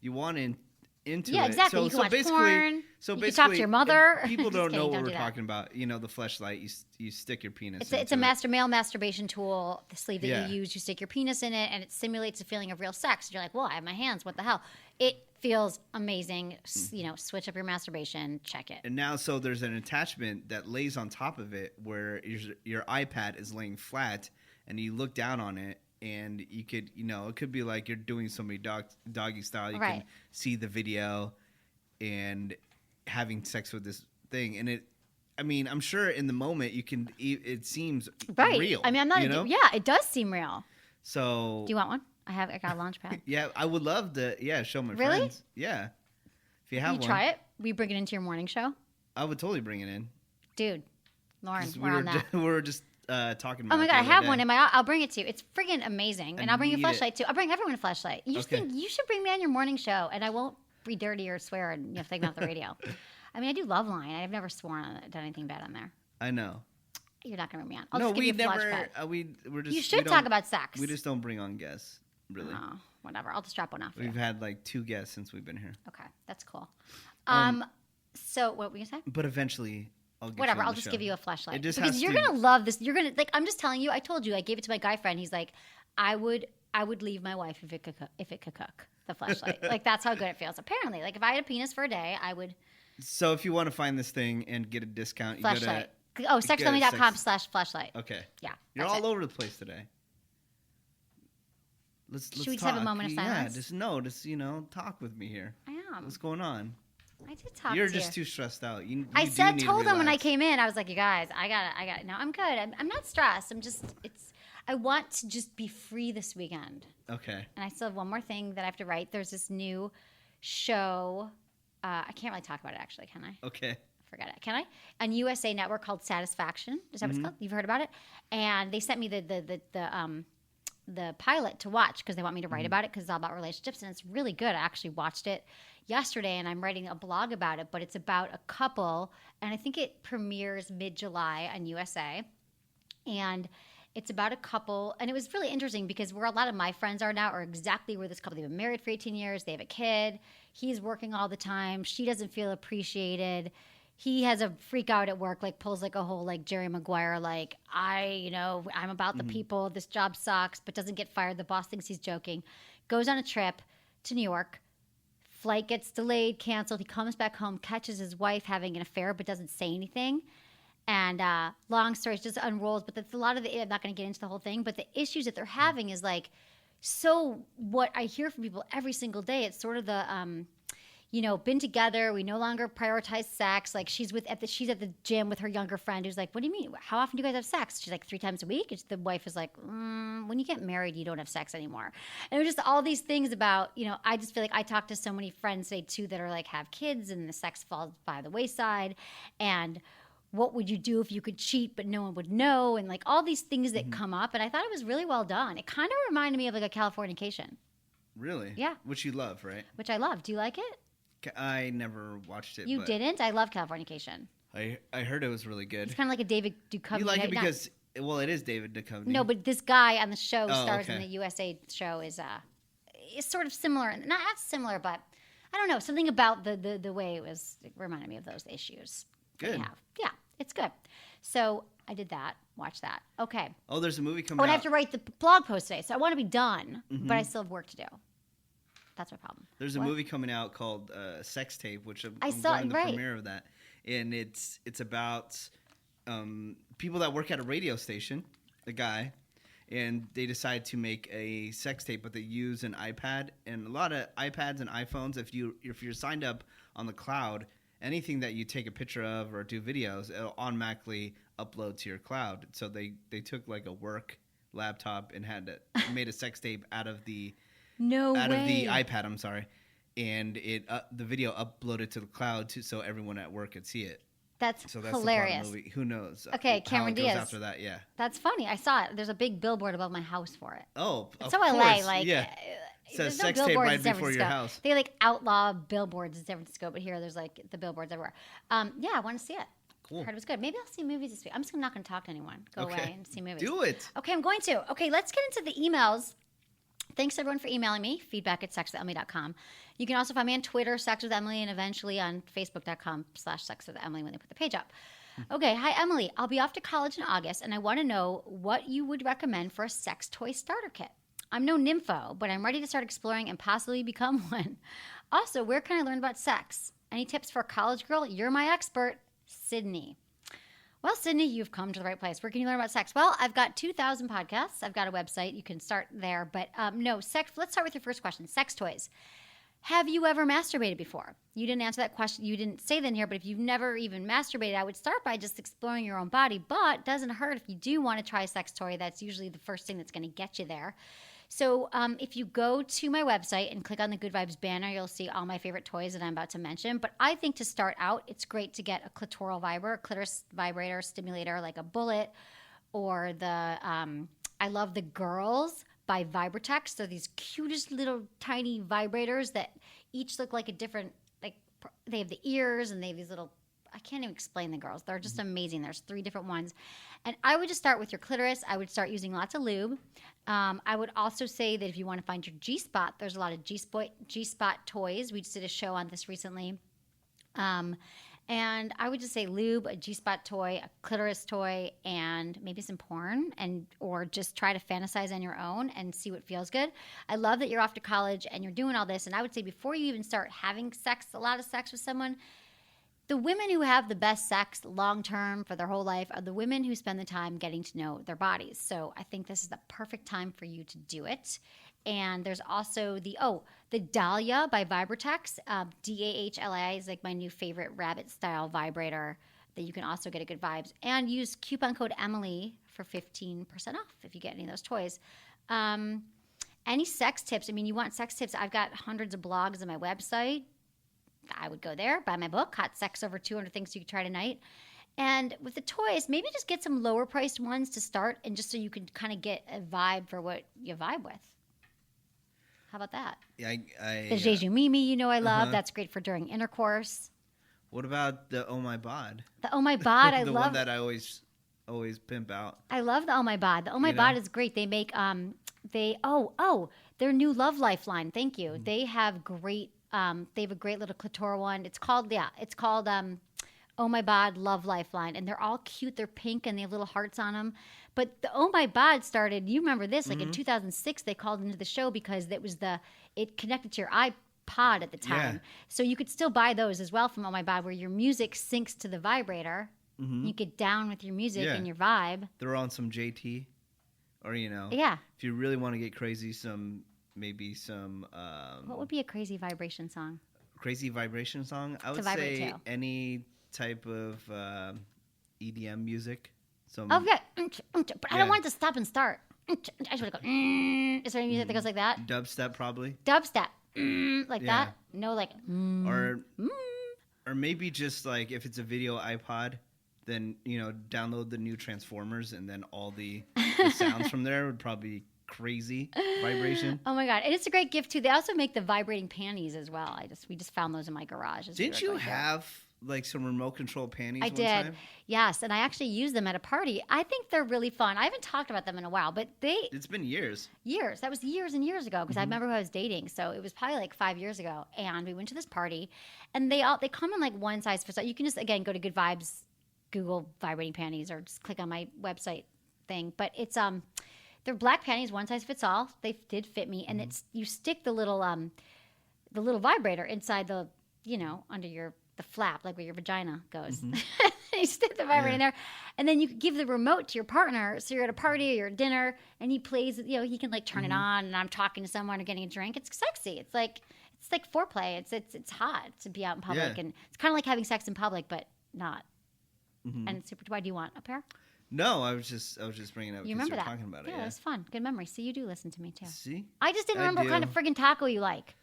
Speaker 9: you want into it.
Speaker 1: Yeah, exactly.
Speaker 9: So,
Speaker 1: you can
Speaker 9: so
Speaker 1: watch
Speaker 9: basically,
Speaker 1: porn.
Speaker 9: So
Speaker 1: you
Speaker 9: basically,
Speaker 1: can talk to your mother.
Speaker 9: People don't know what
Speaker 1: don't
Speaker 9: we're
Speaker 1: do
Speaker 9: talking about. The fleshlight. You stick your penis.
Speaker 1: It's a male masturbation tool. The sleeve that you use, you stick your penis in it, and it simulates a feeling of real sex. You're like, well, I have my hands. What the hell? It feels amazing. Switch up your masturbation. Check it.
Speaker 9: And now, so there's an attachment that lays on top of it where your iPad is laying flat, and you look down on it. And you could, it could be like you're doing somebody doggy style. You can see the video and having sex with this thing. And I'm sure in the moment it seems real.
Speaker 1: I mean, I'm not, it does seem real.
Speaker 9: So.
Speaker 1: Do you want one? I got a launch pad.
Speaker 9: Yeah, I would love to, show my
Speaker 1: really?
Speaker 9: friends. Yeah. If you have one.
Speaker 1: You try it? Will you bring it into your morning show?
Speaker 9: I would totally bring it in.
Speaker 1: Dude, Lauren, we're on that.
Speaker 9: We were just talking about.
Speaker 1: Oh my god, I have one in my. I'll bring it to you. It's friggin' amazing, and I'll bring you a
Speaker 9: need
Speaker 1: flashlight too. I'll bring everyone a flashlight. You
Speaker 9: Okay.
Speaker 1: think you should bring me on your morning show, and I won't be dirty or swear and take me off the radio. I mean, I do love line. I've never sworn on it, done anything bad on there.
Speaker 9: I know.
Speaker 1: You're not gonna bring me on. I'll
Speaker 9: No,
Speaker 1: just give
Speaker 9: we
Speaker 1: you a
Speaker 9: never.
Speaker 1: flash pad.
Speaker 9: We're just.
Speaker 1: You should talk about sex.
Speaker 9: We just don't bring on guests. Really?
Speaker 1: Oh, whatever. I'll just drop one off for
Speaker 9: We've
Speaker 1: you.
Speaker 9: had like 2 guests since we've been here.
Speaker 1: Okay, that's cool. So what were you saying?
Speaker 9: But eventually, I'll get
Speaker 1: Whatever.
Speaker 9: you on
Speaker 1: I'll
Speaker 9: the
Speaker 1: just
Speaker 9: show.
Speaker 1: give you a flashlight
Speaker 9: It just
Speaker 1: because
Speaker 9: has
Speaker 1: you're
Speaker 9: to-
Speaker 1: gonna love this. You're gonna like. I'm just telling you. I told you. I gave it to my guy friend. He's like, I would leave my wife if it could cook the flashlight. Like that's how good it feels. Apparently, like if I had a penis for a day, I would.
Speaker 9: So if you want to find this thing and get a discount, you
Speaker 1: Flashlight.
Speaker 9: go to
Speaker 1: sexfamily.com/flashlight.
Speaker 9: Okay.
Speaker 1: Yeah.
Speaker 9: You're
Speaker 1: that's
Speaker 9: all
Speaker 1: it.
Speaker 9: over the place today. Let's
Speaker 1: Should we just
Speaker 9: talk.
Speaker 1: have a moment of silence?
Speaker 9: Yeah, just talk with me here.
Speaker 1: I am.
Speaker 9: What's going on?
Speaker 1: I did talk
Speaker 9: You're
Speaker 1: to
Speaker 9: just
Speaker 1: you.
Speaker 9: too stressed out. You
Speaker 1: I
Speaker 9: do
Speaker 1: said,
Speaker 9: need to
Speaker 1: told them when I
Speaker 9: relax.
Speaker 1: came in, I was like, you guys, I got it. No, I'm good. I'm not stressed. I want to just be free this weekend.
Speaker 9: Okay.
Speaker 1: And I still have one more thing that I have to write. There's this new show. I can't really talk about it, actually, can I?
Speaker 9: Okay.
Speaker 1: Forget it. Can I? On USA Network called Satisfaction. Is that what it's called? You've heard about it? And they sent me the pilot to watch because they want me to write about it because it's all about relationships, and it's really good. I actually watched it yesterday, and I'm writing a blog about it, but it's about a couple, and I think it premieres mid-July on USA, and it's about a couple, and it was really interesting because where a lot of my friends are now are exactly where this couple, they've been married for 18 years, they have a kid, he's working all the time, she doesn't feel appreciated, he has a freak out at work, like pulls like a whole like Jerry Maguire, like I'm about the people, this job sucks, but doesn't get fired. The boss thinks he's joking. Goes on a trip to New York. Flight gets delayed, canceled. He comes back home, catches his wife having an affair, but doesn't say anything. And long story, it just unrolls. But that's a lot of the, I'm not going to get into the whole thing, but the issues that they're having is like, so what I hear from people every single day, it's sort of the, been together. We no longer prioritize sex. Like she's at the gym with her younger friend who's like, what do you mean? How often do you guys have sex? She's like 3 times a week. The wife is like, when you get married, you don't have sex anymore. And it was just all these things about, I just feel like I talked to so many friends today too that are like have kids and the sex falls by the wayside. And what would you do if you could cheat but no one would know? And like all these things that come up. And I thought it was really well done. It kind of reminded me of like a Californication.
Speaker 9: Really?
Speaker 1: Yeah.
Speaker 9: Which you love, right?
Speaker 1: Which I love. Do you like it?
Speaker 9: I never watched it.
Speaker 1: You
Speaker 9: but
Speaker 1: didn't? I love Californication.
Speaker 9: I heard it was really good.
Speaker 1: It's kind of like a David Duchovny.
Speaker 9: You like it because, it is David Duchovny.
Speaker 1: No, but this guy on the show stars in
Speaker 9: okay.
Speaker 1: the USA show is sort of similar. Not as similar, but I don't know. Something about the way it reminded me of those issues.
Speaker 9: Good.
Speaker 1: That we have. Yeah, it's good. So I did that. Watch that. Okay.
Speaker 9: Oh, there's a movie coming
Speaker 1: Oh,
Speaker 9: out.
Speaker 1: and I have to write the blog post today, so I want to be done, but I still have work to do. That's my problem.
Speaker 9: There's a
Speaker 1: What?
Speaker 9: movie coming out called Sex Tape, which I'm
Speaker 1: saw
Speaker 9: going to the
Speaker 1: right.
Speaker 9: premiere of that. And it's about people that work at a radio station, a guy, and they decide to make a sex tape, but they use an iPad. And a lot of iPads and iPhones, if you're signed up on the cloud, anything that you take a picture of or do videos, it'll automatically upload to your cloud. So they took like a work laptop and made a sex tape out of the
Speaker 1: Of
Speaker 9: the iPad, I'm sorry, and the video uploaded to the cloud so everyone at work could see it.
Speaker 1: That's
Speaker 9: So that's
Speaker 1: hilarious.
Speaker 9: the part of the movie. Who knows?
Speaker 1: Okay,
Speaker 9: how
Speaker 1: Cameron
Speaker 9: it goes
Speaker 1: Diaz.
Speaker 9: after that, yeah.
Speaker 1: That's funny. I saw it. There's a big billboard above my house for it.
Speaker 9: Oh,
Speaker 1: It's
Speaker 9: of
Speaker 1: so LA,
Speaker 9: course,
Speaker 1: like
Speaker 9: yeah.
Speaker 1: there's
Speaker 9: Says
Speaker 1: no
Speaker 9: sex tape
Speaker 1: billboards
Speaker 9: right
Speaker 1: in San
Speaker 9: before your
Speaker 1: Francisco.
Speaker 9: house.
Speaker 1: They like outlaw billboards in San Francisco, but here there's like the billboards everywhere. Yeah, I want to see it.
Speaker 9: Cool.
Speaker 1: Heard it was good. Maybe I'll see movies this week. I'm just not going to talk to anyone. Go
Speaker 9: Okay.
Speaker 1: away and see movies.
Speaker 9: Do it.
Speaker 1: Okay, I'm going to. Okay, let's get into the emails. Thanks everyone for emailing me. feedback@sexwithemily.com. You can also find me on Twitter, Sex with Emily, and eventually on Facebook.com/sexwithemily when they put the page up. Okay, hi Emily. I'll be off to college in August, and I want to know what you would recommend for a sex toy starter kit. I'm no nympho, but I'm ready to start exploring and possibly become one. Also, where can I learn about sex? Any tips for a college girl? You're my expert, Sydney. Well, Sydney, you've come to the right place. Where can you learn about sex? Well, I've got 2,000 podcasts. I've got a website. You can start there. But no, sex. Let's start with your first question, sex toys. Have you ever masturbated before? You didn't answer that question. You didn't say that in here, but if you've never even masturbated, I would start by just exploring your own body. But it doesn't hurt if you do want to try a sex toy. That's usually the first thing that's going to get you there. So if you go to my website and click on the Good Vibes banner, you'll see all my favorite toys that I'm about to mention. But I think to start out, it's great to get a clitoral vibrator, clitoris vibrator stimulator like a Bullet, or the I love the Girls by Vibratex. They're these cutest little tiny vibrators that each look like a different, like they have the ears and they have these little I can't even explain the girls. They're just amazing. There's 3 different ones. And I would just start with your clitoris. I would start using lots of lube. I would also say that if you want to find your G-spot, there's a lot of G-spot toys. We just did a show on this recently. And I would just say lube, a G-spot toy, a clitoris toy, and maybe some porn, or just try to fantasize on your own and see what feels good. I love that you're off to college and you're doing all this. And I would say before you even start having a lot of sex with someone, the women who have the best sex long-term for their whole life are the women who spend the time getting to know their bodies. So I think this is the perfect time for you to do it. And there's also the Dahlia by Vibratex. DAHLI is like my new favorite rabbit-style vibrator that you can also get a good vibes. And use coupon code Emily for 15% off if you get any of those toys. Any sex tips? I mean, you want sex tips? I've got hundreds of blogs on my website. I would go there, buy my book, Hot Sex Over 200 Things You Can Try Tonight. And with the toys, maybe just get some lower priced ones to start, and just so you can kind of get a vibe for what you vibe with. How about that?
Speaker 9: Yeah,
Speaker 1: the Jeju Mimi, I love. That's great for during intercourse.
Speaker 9: What about the Oh My Bod?
Speaker 1: The Oh My Bod, I
Speaker 9: the
Speaker 1: love.
Speaker 9: one that I always pimp out.
Speaker 1: I love the Oh My Bod. The Oh My Bod is great. They make their new Love Lifeline. Thank you.
Speaker 9: Mm-hmm.
Speaker 1: They have a great little clitoral one. It's called Oh My Bod Love Lifeline, and they're all cute. They're pink and they have little hearts on them. But the Oh My Bod started, you remember this, like in 2006 they called into the show because it connected to your iPod at the time.
Speaker 9: Yeah.
Speaker 1: So you could still buy those as well from Oh My Bod, where your music syncs to the vibrator. Mm-hmm. You get down with your music and your vibe.
Speaker 9: They're on some JT, or
Speaker 1: Yeah.
Speaker 9: if you really want to get crazy, maybe some.
Speaker 1: What would be a crazy vibration song?
Speaker 9: Crazy vibration song? I would say any type of EDM music.
Speaker 1: Okay, but I don't want it to stop and start. I just want to go. Is there any music that goes like that?
Speaker 9: Dubstep, probably.
Speaker 1: Dubstep, like that? No, like.
Speaker 9: Or maybe just like if it's a video iPod, then download the new Transformers, and then all the sounds from there would probably be crazy vibration.
Speaker 1: Oh my god, and it's a great gift too. They also make the vibrating panties as well. We just found those in my garage.
Speaker 9: Didn't you have like some remote control panties?
Speaker 1: I
Speaker 9: one
Speaker 1: did.
Speaker 9: Time?
Speaker 1: Yes, and I actually used them at a party. I think they're really fun. I haven't talked about them in a while, but
Speaker 9: it's been years.
Speaker 1: That was years and years ago, because I remember who I was dating. So it was probably like 5 years ago, and we went to this party, and they come in like one size fits all. You can just again go to Good Vibes, Google vibrating panties, or just click on my website thing. But it's they're black panties, one size fits all. They did fit me, and you stick the little vibrator inside the under the flap, like where your vagina goes. You stick the vibrator in there, and then you give the remote to your partner. So you're at a party or you're at dinner, and he plays. He can like turn it on, and I'm talking to someone or getting a drink. It's sexy. It's like foreplay. It's hot to be out in public, and it's kind of like having sex in public, but not. And it's super. Why do you want a pair?
Speaker 9: No, I was just bringing it up.
Speaker 1: You remember that?
Speaker 9: Talking about it.
Speaker 1: Yeah, it was fun. Good memory. See, you do listen to me too.
Speaker 9: See,
Speaker 1: I just didn't remember what kind of friggin' taco you like.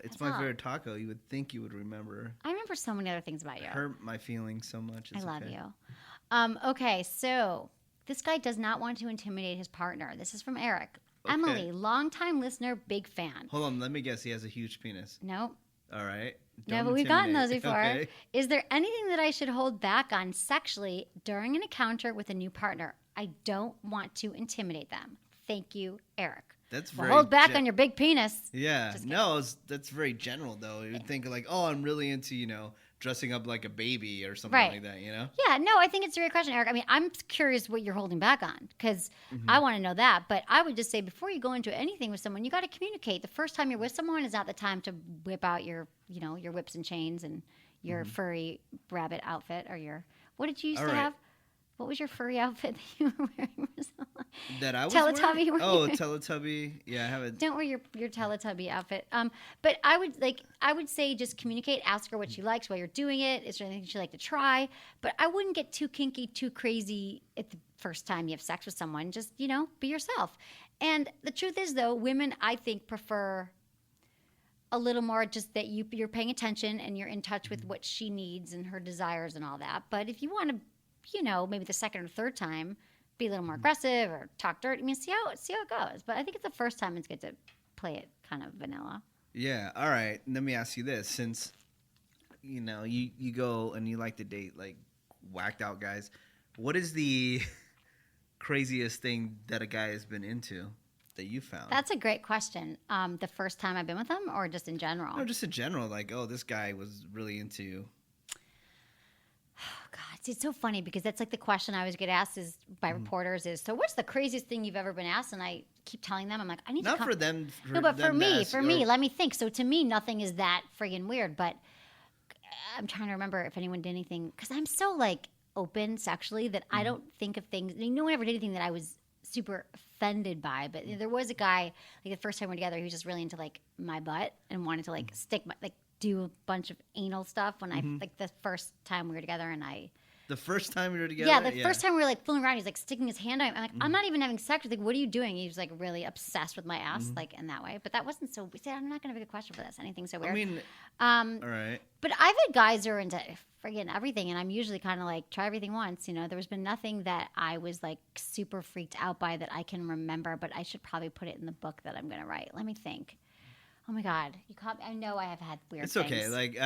Speaker 9: It's my favorite taco. You would think you would remember.
Speaker 1: I remember so many other things about you.
Speaker 9: Hurt my feelings so much.
Speaker 1: I love you. Okay, so this guy does not want to intimidate his partner. This is from Eric. Okay. Emily, longtime listener, big fan.
Speaker 9: Hold on, let me guess. He has a huge penis.
Speaker 1: Nope.
Speaker 9: All right.
Speaker 1: No, but we've gotten those before. Okay. Is there anything that I should hold back on sexually during an encounter with a new partner? I don't want to intimidate them. Thank you, Eric.
Speaker 9: That's very
Speaker 1: hold back on your big penis.
Speaker 9: Yeah. No, that's very general, though. You'd think like, oh, I'm really into, dressing up like a baby or something like that,
Speaker 1: Yeah, no, I think it's a great question, Eric. I mean, I'm curious what you're holding back on, because I want to know that. But I would just say before you go into anything with someone, you got to communicate. The first time you're with someone is not the time to whip out your whips and chains and your furry rabbit outfit, or what did you used to have? What was your furry outfit that you were wearing?
Speaker 9: That I was
Speaker 1: Teletubby.
Speaker 9: wearing? Oh, Teletubby. Yeah, I have it.
Speaker 1: Don't wear your Teletubby outfit. But I would say just communicate. Ask her what she likes while you're doing it. Is there anything she'd like to try? But I wouldn't get too kinky, too crazy at the first time you have sex with someone. Just be yourself. And the truth is, though, women I think prefer a little more just that you're paying attention and you're in touch with what she needs and her desires and all that. But if you want to, maybe the second or third time, be a little more aggressive or talk dirt. I mean, see how it goes. But I think it's the first time it's good to play it kind of vanilla.
Speaker 9: Yeah. All right. Let me ask you this: since you go and you like to date like whacked out guys. What is the craziest thing that a guy has been into that you found?
Speaker 1: That's a great question. The first time I've been with him, or just in general?
Speaker 9: No, just in general. Like, oh, this guy was really into.
Speaker 1: Oh, God, it's so funny because that's like the question I always get asked is by reporters is, so what's the craziest thing you've ever been asked? And I keep telling them, I'm like, I need
Speaker 9: Not
Speaker 1: to come.
Speaker 9: for them.
Speaker 1: No, but for
Speaker 9: them to
Speaker 1: me,
Speaker 9: ask,
Speaker 1: let me think. So to me, nothing is that friggin' weird. But I'm trying to remember if anyone did anything because I'm so like open sexually that I don't think of things. No one ever did anything that I was super offended by. But there was a guy like the first time we were together, he was just really into like my butt and wanted to like stick my do a bunch of anal stuff when I like the first time we were together and I.
Speaker 9: The first time we were together?
Speaker 1: Yeah, the first time we were like fooling around, he's like sticking his hand out. I'm like, I'm not even having sex. He's like, what are you doing? He was like really obsessed with my ass, like in that way. But that wasn't so. See, I'm not going to pick a question for this. Anything so weird.
Speaker 9: I mean, all right.
Speaker 1: But I've had guys who are into friggin' everything, and I'm usually kind of like try everything once. There's been nothing that I was like super freaked out by that I can remember. But I should probably put it in the book that I'm going to write. Let me think. Oh my God, you caught me. I know I have had weird.
Speaker 9: It's okay. Like,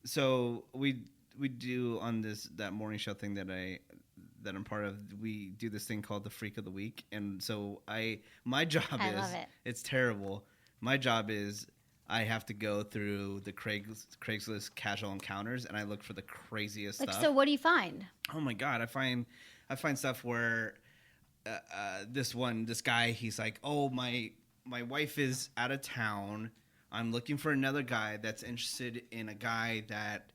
Speaker 9: so we do on that morning show thing that I'm part of. We do this thing called the Freak of the Week, and so my job
Speaker 1: I
Speaker 9: is
Speaker 1: love it.
Speaker 9: It's terrible. My job is I have to go through the Craigslist casual encounters, and I look for the craziest stuff.
Speaker 1: So what do you find?
Speaker 9: Oh my God, I find stuff where this guy, he's like, oh my wife is out of town. I'm looking for another guy that's interested in a guy that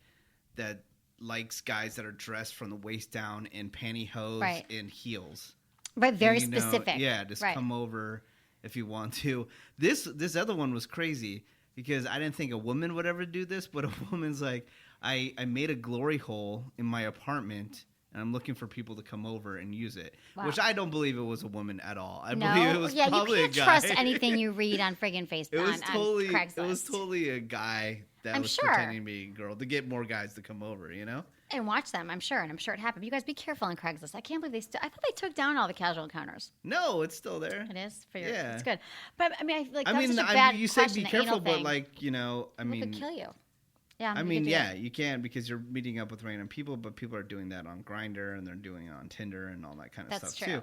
Speaker 9: likes guys that are dressed from the waist down in pantyhose and heels.
Speaker 1: Right, very specific.
Speaker 9: Just come over if you want to. This other one was crazy because I didn't think a woman would ever do this, but a woman's like, I made a glory hole in my apartment and I'm looking for people to come over and use it. Wow. Which I don't believe it was a woman at all. I believe it was probably a guy.
Speaker 1: You can't trust anything you read on friggin' Facebook on Craigslist.
Speaker 9: It was totally a guy that was pretending to be a girl to get more guys to come over,
Speaker 1: And watch them, I'm sure. And I'm sure it happened. You guys be careful on Craigslist. I can't believe I thought they took down all the casual encounters.
Speaker 9: No, it's still there.
Speaker 1: It is? It's good. But I mean, that's such a bad
Speaker 9: you
Speaker 1: question,
Speaker 9: say be careful, but like, it
Speaker 1: could kill you. Yeah,
Speaker 9: you can because you're meeting up with random people, but people are doing that on Grindr and they're doing it on Tinder and all that kind of stuff too.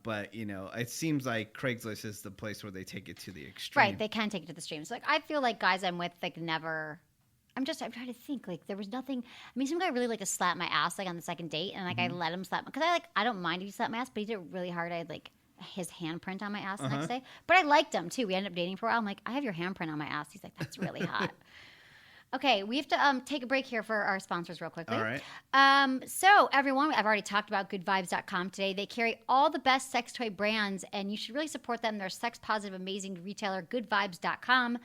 Speaker 9: But it seems like Craigslist is the place where they take it to the extreme.
Speaker 1: Right, they can take it to the extreme. So like, I feel like guys I'm with like never. I'm trying to think like there was nothing. I mean, some guy really like to slap my ass like on the second date, and like I let him slap because I don't mind if he slapped my ass, but he did it really hard. I had like his handprint on my ass the next day, but I liked him too. We ended up dating for a while. I'm like, I have your handprint on my ass. He's like, that's really hot. Okay, we have to take a break here for our sponsors real quickly.
Speaker 9: All right.
Speaker 1: So, everyone, I've already talked about goodvibes.com today. They carry all the best sex toy brands, and you should really support them. They're sex-positive, amazing retailer, goodvibes.com.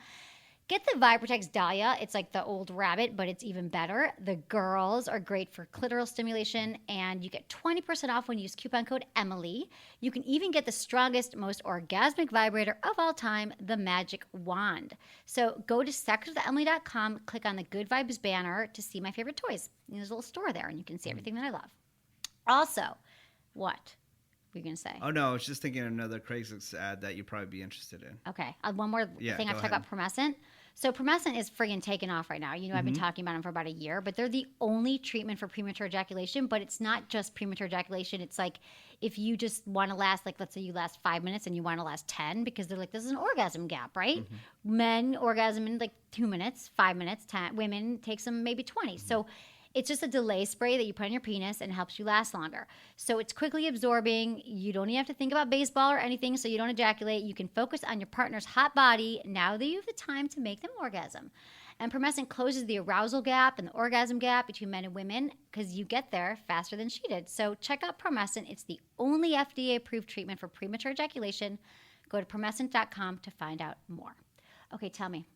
Speaker 1: Get the Vibratex Dahlia. It's like the old rabbit, but it's even better. The girls are great for clitoral stimulation, and you get 20% off when you use coupon code Emily. You can even get the strongest, most orgasmic vibrator of all time, the Magic Wand. So go to sexwithemily.com, click on the Good Vibes banner to see my favorite toys. There's a little store there, and you can see everything that I love. Also, what were you going to say?
Speaker 9: Oh, no, I was just thinking of another Craigslist ad that you'd probably be interested in.
Speaker 1: Okay. One more thing I've talked about, Promescent. So Promescent is friggin' taken off right now. I've been talking about them for about a year, but they're the only treatment for premature ejaculation. But it's not just premature ejaculation. It's like if you just want to last, like let's say you last 5 minutes and you want to last 10 because they're like, this is an orgasm gap, right? Men orgasm in like 2 minutes, 5 minutes, 10. Women takes them maybe 20. So it's just a delay spray that you put on your penis and helps you last longer. So it's quickly absorbing. You don't even have to think about baseball or anything so you don't ejaculate. You can focus on your partner's hot body now that you have the time to make them orgasm. And Promescent closes the arousal gap and the orgasm gap between men and women because you get there faster than she did. So check out Promescent. It's the only FDA-approved treatment for premature ejaculation. Go to Promescent.com to find out more. Okay, tell me.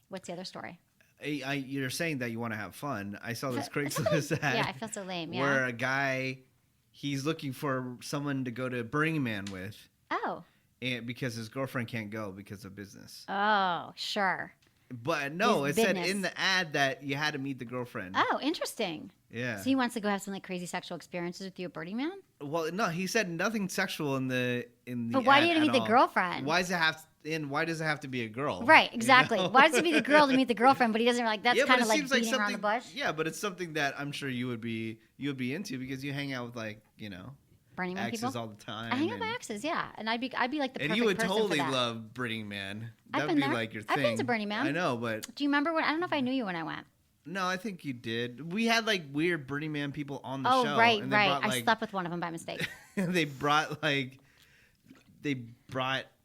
Speaker 1: What's the other story?
Speaker 9: You're saying that you want to have fun. I saw this Craigslist ad.
Speaker 1: Yeah, I feel so lame. Yeah.
Speaker 9: Where a guy, he's looking for someone to go to Burning Man with.
Speaker 1: Oh.
Speaker 9: And because his girlfriend can't go because of business.
Speaker 1: Oh, sure.
Speaker 9: But no, it said in the ad that you had to meet the girlfriend.
Speaker 1: Oh, interesting.
Speaker 9: Yeah.
Speaker 1: So he wants to go have some like crazy sexual experiences with you at Burning Man?
Speaker 9: Well, no, he said nothing sexual in the
Speaker 1: But why do you meet the girlfriend?
Speaker 9: Why does it have? And why does it have to be a girl?
Speaker 1: Right, exactly.
Speaker 9: You know?
Speaker 1: Why does it be the girl to meet the girlfriend, but he doesn't like? That's
Speaker 9: Yeah,
Speaker 1: kind
Speaker 9: but
Speaker 1: of
Speaker 9: it
Speaker 1: like
Speaker 9: seems
Speaker 1: beating around the
Speaker 9: something-
Speaker 1: bush.
Speaker 9: Yeah, but it's something that I'm sure you would be into because you hang out with like, you know,
Speaker 1: Burning Man
Speaker 9: exes
Speaker 1: people
Speaker 9: all the time.
Speaker 1: I hang out with my exes, yeah, and I'd be like the perfect
Speaker 9: and you would
Speaker 1: person
Speaker 9: totally
Speaker 1: for that.
Speaker 9: love Burning Man.
Speaker 1: I've
Speaker 9: That
Speaker 1: been
Speaker 9: would be
Speaker 1: there.
Speaker 9: like your thing.
Speaker 1: I've been to Burning Man.
Speaker 9: I know, but
Speaker 1: Do you remember when? I don't know if I knew you when I went.
Speaker 9: no, I think you did. We had like weird Burning Man people on the
Speaker 1: Oh,
Speaker 9: show.
Speaker 1: right,
Speaker 9: and they
Speaker 1: right.
Speaker 9: brought,
Speaker 1: I
Speaker 9: like,
Speaker 1: slept with one of them by mistake.
Speaker 9: they brought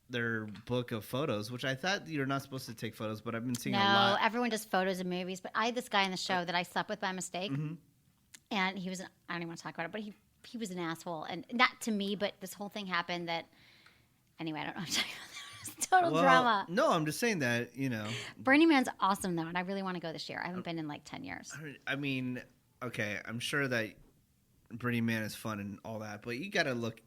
Speaker 9: their book of photos, which I thought you're not supposed to take photos, but I've been seeing a
Speaker 1: No,
Speaker 9: lot.
Speaker 1: everyone does photos of movies, but I had this guy in the show that I slept with by mistake,
Speaker 9: Mm-hmm.
Speaker 1: and he was. I don't even want to talk about it, but he was an asshole, and not to me, but this whole thing happened that. Anyway, I don't know. What I'm talking about. It's total
Speaker 9: Well,
Speaker 1: drama.
Speaker 9: No, I'm just saying that, you know.
Speaker 1: Burning Man's awesome though, and I really want to go this year. I haven't been in like 10 years.
Speaker 9: I mean, okay, I'm sure that Burning Man is fun and all that, but you gotta look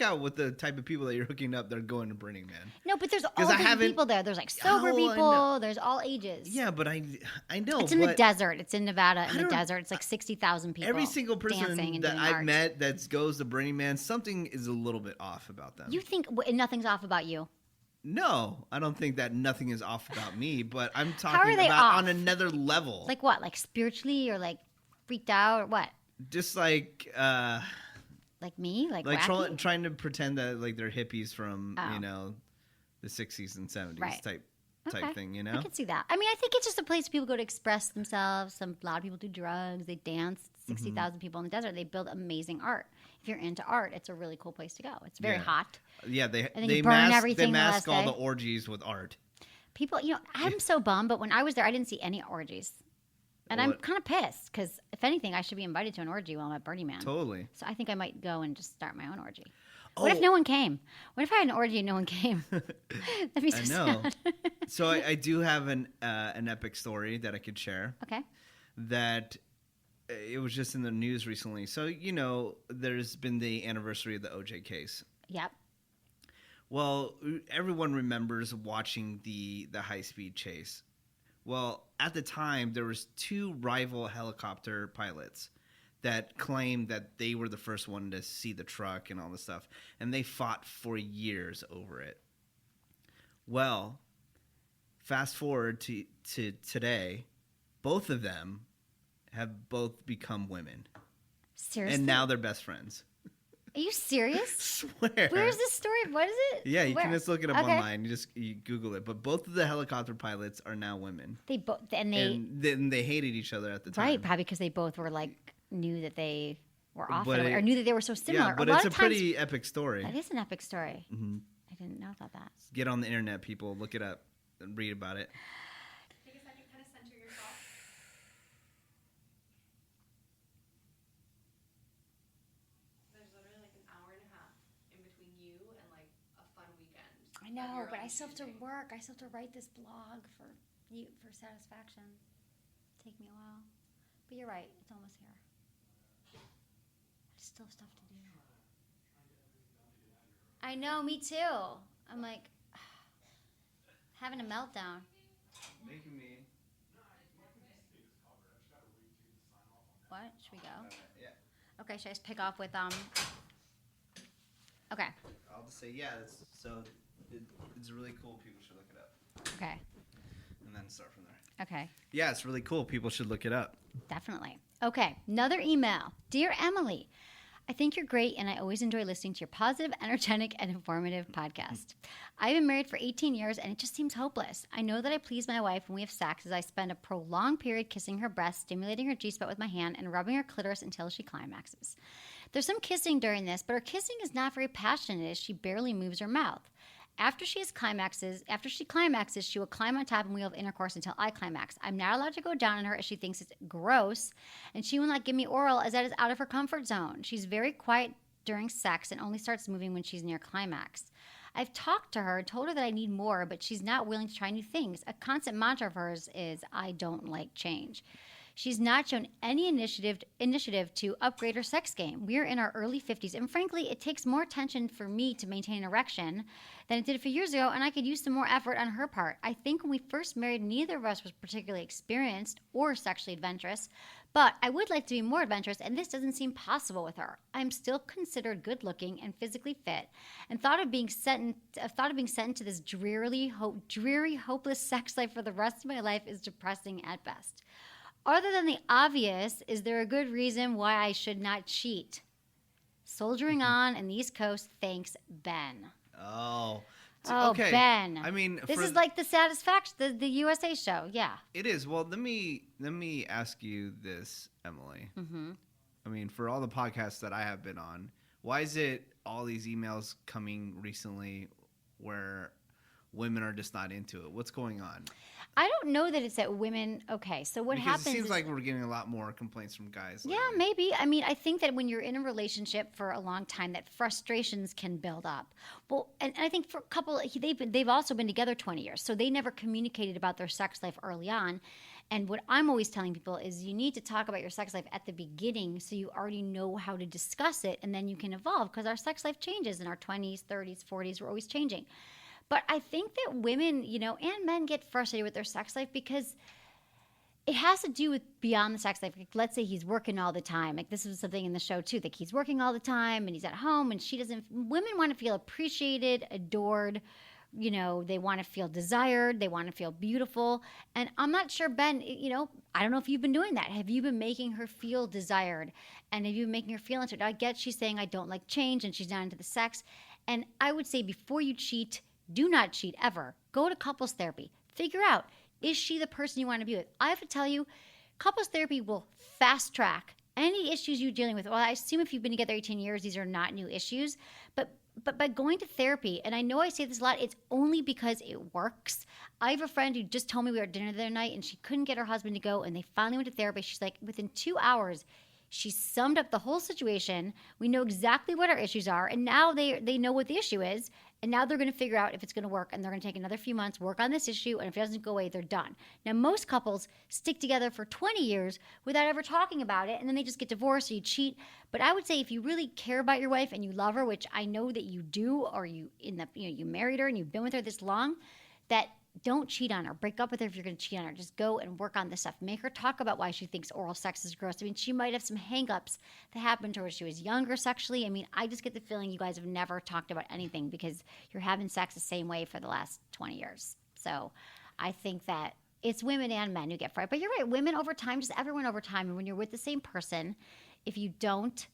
Speaker 9: out with the type of people that you're hooking up that are going to Burning Man.
Speaker 1: No, but there's all
Speaker 9: I
Speaker 1: different
Speaker 9: haven't-
Speaker 1: people there. There's like sober
Speaker 9: Oh, I know.
Speaker 1: people. There's all ages.
Speaker 9: Yeah, but I know.
Speaker 1: It's in the
Speaker 9: but
Speaker 1: desert. It's in Nevada in the
Speaker 9: don't-
Speaker 1: desert. It's like 60,000 people.
Speaker 9: Every single
Speaker 1: dancing
Speaker 9: person
Speaker 1: and
Speaker 9: that
Speaker 1: doing
Speaker 9: I've
Speaker 1: art.
Speaker 9: met that goes to Burning Man, something is a little bit off about them.
Speaker 1: You think nothing's off about you?
Speaker 9: No, I don't think that nothing is off about me, but I'm
Speaker 1: are
Speaker 9: talking
Speaker 1: they
Speaker 9: about
Speaker 1: off?
Speaker 9: on another level.
Speaker 1: Like what? Like spiritually or like freaked out or what?
Speaker 9: Just like
Speaker 1: Like me? Like
Speaker 9: like
Speaker 1: wacky?
Speaker 9: trying to pretend that like they're hippies from
Speaker 1: Oh.
Speaker 9: you know the 60s and 70s
Speaker 1: Right.
Speaker 9: type
Speaker 1: Okay.
Speaker 9: thing, you
Speaker 1: I
Speaker 9: know.
Speaker 1: can see that. I mean, I think it's just a place people go to express themselves. A lot of people do drugs. They dance. 60,000 people in the desert. They build amazing art. If you're into art, it's a really cool place to go. It's very
Speaker 9: Yeah.
Speaker 1: hot.
Speaker 9: Yeah,
Speaker 1: then
Speaker 9: they
Speaker 1: you burn
Speaker 9: mask
Speaker 1: everything the
Speaker 9: mask
Speaker 1: last
Speaker 9: all
Speaker 1: day.
Speaker 9: the orgies with art.
Speaker 1: People, I'm so bummed, but when I was there, I didn't see any orgies. And I'm
Speaker 9: What?
Speaker 1: kind of pissed because, if anything, I should be invited to an orgy while I'm at Burning Man.
Speaker 9: Totally.
Speaker 1: So I think I might go and just start my own orgy. What if
Speaker 9: Oh.
Speaker 1: no one came? What if I had an orgy and no one came? That'd be so
Speaker 9: I know.
Speaker 1: sad.
Speaker 9: So I do have an epic story that I could share.
Speaker 1: Okay.
Speaker 9: That it was just in the news recently. So there's been the anniversary of the OJ case.
Speaker 1: Yep.
Speaker 9: Well, everyone remembers watching the high-speed chase. Well, at the time, there was two rival helicopter pilots that claimed that they were the first one to see the truck and all this stuff, and they fought for years over it. Well, fast forward to today, both of them have both become women,
Speaker 1: Seriously?
Speaker 9: and now they're best friends.
Speaker 1: Are you serious?
Speaker 9: Swear.
Speaker 1: Where's this story? What is it?
Speaker 9: Yeah, you
Speaker 1: Where?
Speaker 9: can just look it up
Speaker 1: Okay.
Speaker 9: online. You Google it. But both of the helicopter pilots are now women,
Speaker 1: They both and they
Speaker 9: and then they hated each other at the time.
Speaker 1: right probably because they both were like knew that they were off
Speaker 9: But
Speaker 1: in a way,
Speaker 9: it-
Speaker 1: or knew that they were so similar.
Speaker 9: Yeah, but
Speaker 1: a lot
Speaker 9: it's a
Speaker 1: of times,
Speaker 9: pretty epic story.
Speaker 1: That is an epic story.
Speaker 9: Mhm.
Speaker 1: I didn't know about that.
Speaker 9: Get on the internet, people. Look it up and read about it.
Speaker 7: Take a second, kind of center yourself. There's literally like an hour and a half in between you and like a fun weekend.
Speaker 1: I know,
Speaker 7: of your
Speaker 1: but
Speaker 7: own
Speaker 1: I still have to
Speaker 7: choosing.
Speaker 1: work. I still have to write this blog for you for satisfaction. Take me a while, but you're right. It's almost here. I still have stuff to do. I know, me too. I'm like having a meltdown.
Speaker 9: Making me.
Speaker 1: What? Should we go?
Speaker 9: Yeah.
Speaker 1: Okay, should I just pick off with Okay,
Speaker 9: I'll just say it's really cool. People should look it up,
Speaker 1: okay,
Speaker 9: and then start from there.
Speaker 1: okay.
Speaker 9: Yeah, it's really cool. People should look it up.
Speaker 1: Definitely. Okay, another email. Dear Emily, I think you're great, and I always enjoy listening to your positive, energetic, and informative podcast. I've been married for 18 years, and it just seems hopeless. I know that I please my wife when we have sex as I spend a prolonged period kissing her breast, stimulating her G-spot with my hand, and rubbing her clitoris until she climaxes. There's some kissing during this, but her kissing is not very passionate as she barely moves her mouth. After she climaxes, she will climb on top and we'll have intercourse until I climax. I'm not allowed to go down on her as she thinks it's gross, and she will not give me oral as that is out of her comfort zone. She's very quiet during sex and only starts moving when she's near climax. I've talked to her and told her that I need more, but she's not willing to try new things. A constant mantra of hers is, I don't like change. She's not shown any initiative to upgrade her sex game. We're in our early 50s, and frankly, it takes more attention for me to maintain an erection than it did a few years ago, and I could use some more effort on her part. I think when we first married, neither of us was particularly experienced or sexually adventurous, But I would like to be more adventurous, and this doesn't seem possible with her. I'm still considered good looking and physically fit, and thought of being sent into this dreary, hopeless sex life for the rest of my life is depressing at best. Other than the obvious, is there a good reason why I should not cheat? Soldiering on in the East Coast, thanks, Ben.
Speaker 9: Oh.
Speaker 1: Oh,
Speaker 9: okay.
Speaker 1: Ben.
Speaker 9: I mean,
Speaker 1: this is like the Satisfaction, the USA show. Yeah.
Speaker 9: It is. Well, let me ask you this, Emily.
Speaker 1: Mm-hmm.
Speaker 9: I mean, for all the podcasts that I have been on, why is it all these emails coming recently where women are just not into it? What's going on?
Speaker 1: I don't know that it's that women. Okay, so what happens?
Speaker 9: It seems
Speaker 1: is,
Speaker 9: like we're getting a lot more complaints from guys.
Speaker 1: Yeah,
Speaker 9: lately.
Speaker 1: maybe. I mean, I think that when you're in a relationship for a long time, that frustrations can build up. Well, and I think for a couple, they've also been together 20 years, so they never communicated about their sex life early on. And what I'm always telling people is you need to talk about your sex life at the beginning so you already know how to discuss it, and then you can evolve because our sex life changes in our 20s, 30s, 40s. We're always changing. But I think that women, and men get frustrated with their sex life because it has to do with beyond the sex life. Like, let's say he's working all the time. Like, this was something in the show too. Like, he's working all the time and he's at home and she doesn't. Women want to feel appreciated, adored. They want to feel desired. They want to feel beautiful. And I'm not sure, Ben, I don't know if you've been doing that. Have you been making her feel desired? And have you been making her feel into it? I get she's saying, I don't like change, and she's not into the sex. And I would say before you cheat, do not cheat ever. Go to couples therapy. Figure out, is she the person you want to be with? I have to tell you, couples therapy will fast track any issues you're dealing with. Well, I assume if you've been together 18 years, these are not new issues. But by going to therapy, and I know I say this a lot, it's only because it works. I have a friend who just told me we were at dinner the other night and she couldn't get her husband to go, and they finally went to therapy. She's like, within 2 hours, she summed up the whole situation. We know exactly what our issues are, and now they know what the issue is, and now they're going to figure out if it's going to work, and they're going to take another few months, work on this issue, and if it doesn't go away, they're done. Now, most couples stick together for 20 years without ever talking about it, and then they just get divorced or you cheat. But I would say if you really care about your wife and you love her, which I know that you do, or you married her and you've been with her this long, that don't cheat on her. Break up with her if you're going to cheat on her. Just go and work on this stuff. Make her talk about why she thinks oral sex is gross. I mean, she might have some hang-ups that happened to her when she was younger sexually. I mean, I just get the feeling you guys have never talked about anything because you're having sex the same way for the last 20 years. So I think that it's women and men who get fried. But you're right. Women over time, just everyone over time. And when you're with the same person, if you don't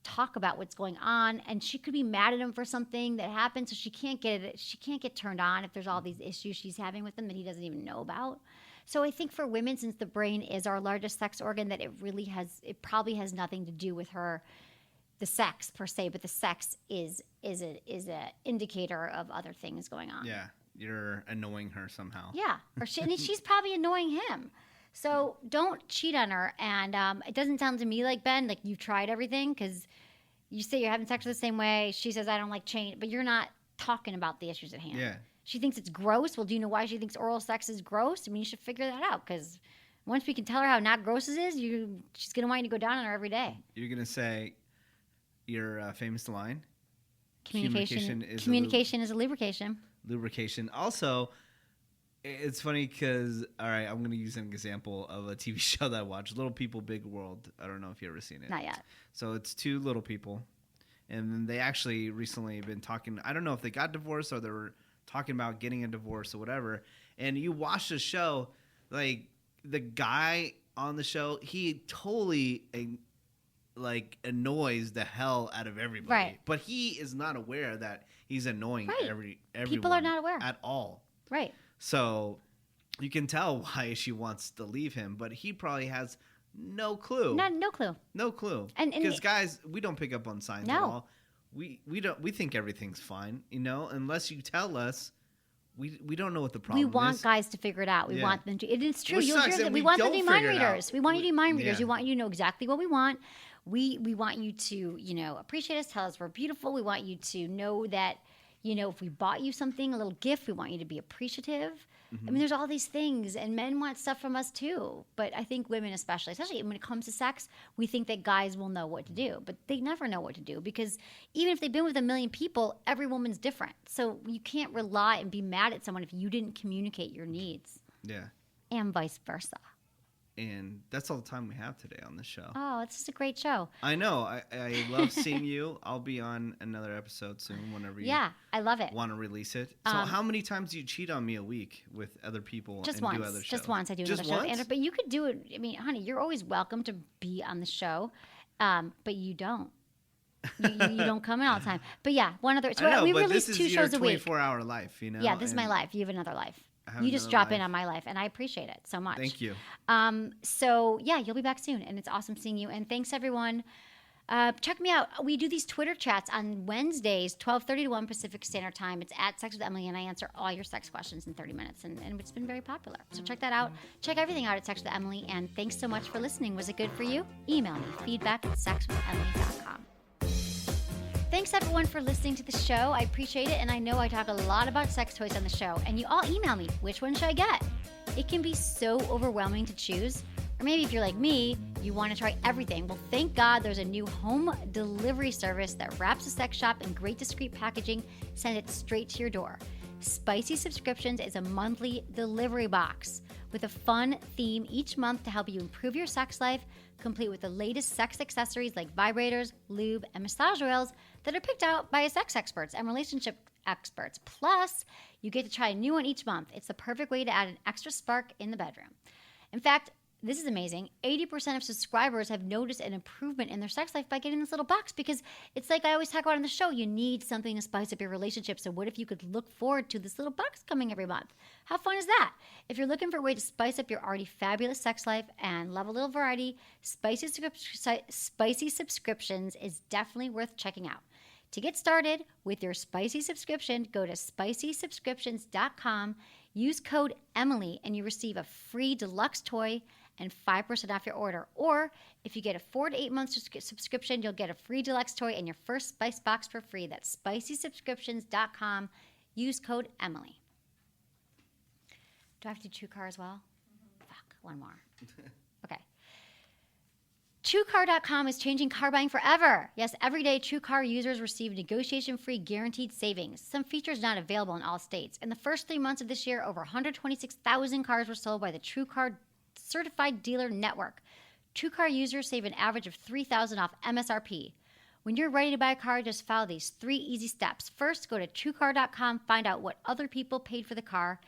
Speaker 1: talk about what's going on, and she could be mad at him for something that happened, so she can't get turned on if there's all these issues she's having with him that he doesn't even know about. So I think for women, since the brain is our largest sex organ, that it probably has nothing to do with the sex per se, but the sex is a indicator of other things going on.
Speaker 9: Yeah, you're annoying her somehow.
Speaker 1: Yeah, and she's probably annoying him. So don't cheat on her. And it doesn't sound to me like, Ben, like you've tried everything, because you say you're having sex the same way. She says, I don't like change, but you're not talking about the issues at hand.
Speaker 9: Yeah.
Speaker 1: She thinks it's gross. Well, do you know why she thinks oral sex is gross? I mean, you should figure that out, because once we can tell her how not gross it is, she's going to want you to go down on her every day. You're
Speaker 9: going to say your famous line?
Speaker 1: Communication is a lubrication.
Speaker 9: Lubrication. Also, it's funny because, all right, I'm going to use an example of a TV show that I watched, Little People, Big World. I don't know if you've ever seen it.
Speaker 1: Not yet.
Speaker 9: So it's two little people, and they actually recently been talking. I don't know if they got divorced or they were talking about getting a divorce or whatever. And you watch the show, like the guy on the show, he totally annoys the hell out of everybody.
Speaker 1: Right.
Speaker 9: But he is not aware that he's annoying everyone.
Speaker 1: People are not aware.
Speaker 9: At all.
Speaker 1: Right.
Speaker 9: So you can tell why she wants to leave him, but he probably has no clue.
Speaker 1: No clue.
Speaker 9: No clue.
Speaker 1: And
Speaker 9: because guys, we don't pick up on signs at all. We think everything's fine, unless you tell us. We don't know what the problem is.
Speaker 1: We want guys to figure it out. We want them to. It is true.
Speaker 9: We
Speaker 1: want them to be mind readers. We want you to be mind readers.
Speaker 9: Yeah.
Speaker 1: We want you to know exactly what we want. We want you to, appreciate us, tell us we're beautiful. We want you to know that, if we bought you something, a little gift, we want you to be appreciative. Mm-hmm. I mean, there's all these things, and men want stuff from us too. But I think women especially when it comes to sex, we think that guys will know what to do. But they never know what to do, because even if they've been with a million people, every woman's different. So you can't rely and be mad at someone if you didn't communicate your needs.
Speaker 9: Yeah.
Speaker 1: And vice versa.
Speaker 9: And that's all the time we have today on the show.
Speaker 1: Oh, it's just a great show.
Speaker 9: I know. I love seeing you. I'll be on another episode soon whenever you
Speaker 1: I love it.
Speaker 9: want to release it. So how many times do you cheat on me a week with other people
Speaker 1: Just
Speaker 9: and
Speaker 1: once.
Speaker 9: do other shows?
Speaker 1: Just once I do
Speaker 9: Just
Speaker 1: another show.
Speaker 9: once?
Speaker 1: And, but you could do it. I mean, honey, you're always welcome to be on the show, but you don't. You don't come in all the time. But yeah, one other. So
Speaker 9: I know,
Speaker 1: we
Speaker 9: but
Speaker 1: release
Speaker 9: this
Speaker 1: 2
Speaker 9: is your
Speaker 1: shows a week.
Speaker 9: 24-hour life, you know?
Speaker 1: Yeah, this is my
Speaker 9: and
Speaker 1: life. You have another life.
Speaker 9: I have
Speaker 1: You just
Speaker 9: another
Speaker 1: drop in
Speaker 9: life.
Speaker 1: on my life, and I appreciate it so much.
Speaker 9: Thank you.
Speaker 1: So yeah, you'll be back soon, and it's awesome seeing you. And thanks everyone. Check me out. We do these Twitter chats on Wednesdays, 12:30 to 1 Pacific Standard Time. It's at Sex with Emily, and I answer all your sex questions in 30 minutes, and it's been very popular. So check that out. Check everything out at Sex with Emily, and thanks so much for listening. Was it good for you? Email me, feedback@sexwithemily.com. Thanks everyone for listening to the show. I appreciate it, and I know I talk a lot about sex toys on the show, and you all email me, which one should I get? It can be so overwhelming to choose. Or maybe if you're like me, you want to try everything. Well, thank God there's a new home delivery service that wraps a sex shop in great discreet packaging, send it straight to your door. Spicy Subscriptions is a monthly delivery box with a fun theme each month to help you improve your sex life, complete with the latest sex accessories like vibrators, lube, and massage oils that are picked out by sex experts and relationship experts. Plus, you get to try a new one each month. It's the perfect way to add an extra spark in the bedroom. In fact, this is amazing. 80% of subscribers have noticed an improvement in their sex life by getting this little box, because it's like I always talk about on the show, you need something to spice up your relationship. So what if you could look forward to this little box coming every month? How fun is that? If you're looking for a way to spice up your already fabulous sex life and love a little variety, Spicy Subscriptions is definitely worth checking out. To get started with your Spicy subscription, go to spicysubscriptions.com, use code Emily, and you receive a free deluxe toy and 5% off your order. Or if you get a 4 to 8 month subscription, you'll get a free deluxe toy and your first spice box for free. That's spicysubscriptions.com. Use code Emily. Do I have to do TrueCar as well? Fuck, one more. Okay. TrueCar.com is changing car buying forever. Yes, every day TrueCar users receive negotiation-free guaranteed savings. Some features not available in all states. In the first 3 months of this year, over 126,000 cars were sold by the TrueCar Certified Dealer Network. TrueCar users save an average of $3,000 off MSRP. When you're ready to buy a car, just follow these 3 easy steps. First, go to TrueCar.com, find out what other people paid for the car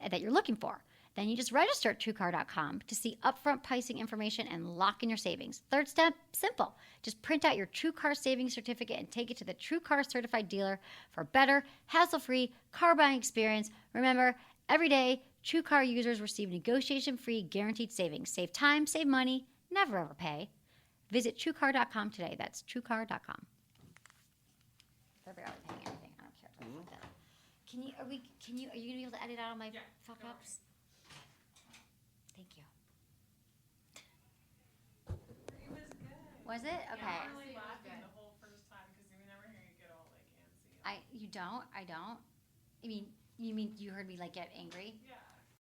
Speaker 1: that you're looking for. Then you just register at TrueCar.com to see upfront pricing information and lock in your savings. Third step, simple. Just print out your TrueCar savings certificate and take it to the TrueCar Certified Dealer for a better, hassle-free car buying experience. Remember, every day, TrueCar users receive negotiation-free guaranteed savings. Save time, save money, never overpay. Visit TrueCar.com today. That's TrueCar.com. Are you gonna be able to edit out all my fuck-ups? Thank you.
Speaker 7: It was good.
Speaker 1: Was it? Okay.
Speaker 7: Yeah, honestly, laughing the whole first time because we never hear you get all like antsy.
Speaker 1: You don't? I don't? You mean you heard me like get angry?
Speaker 7: Yeah.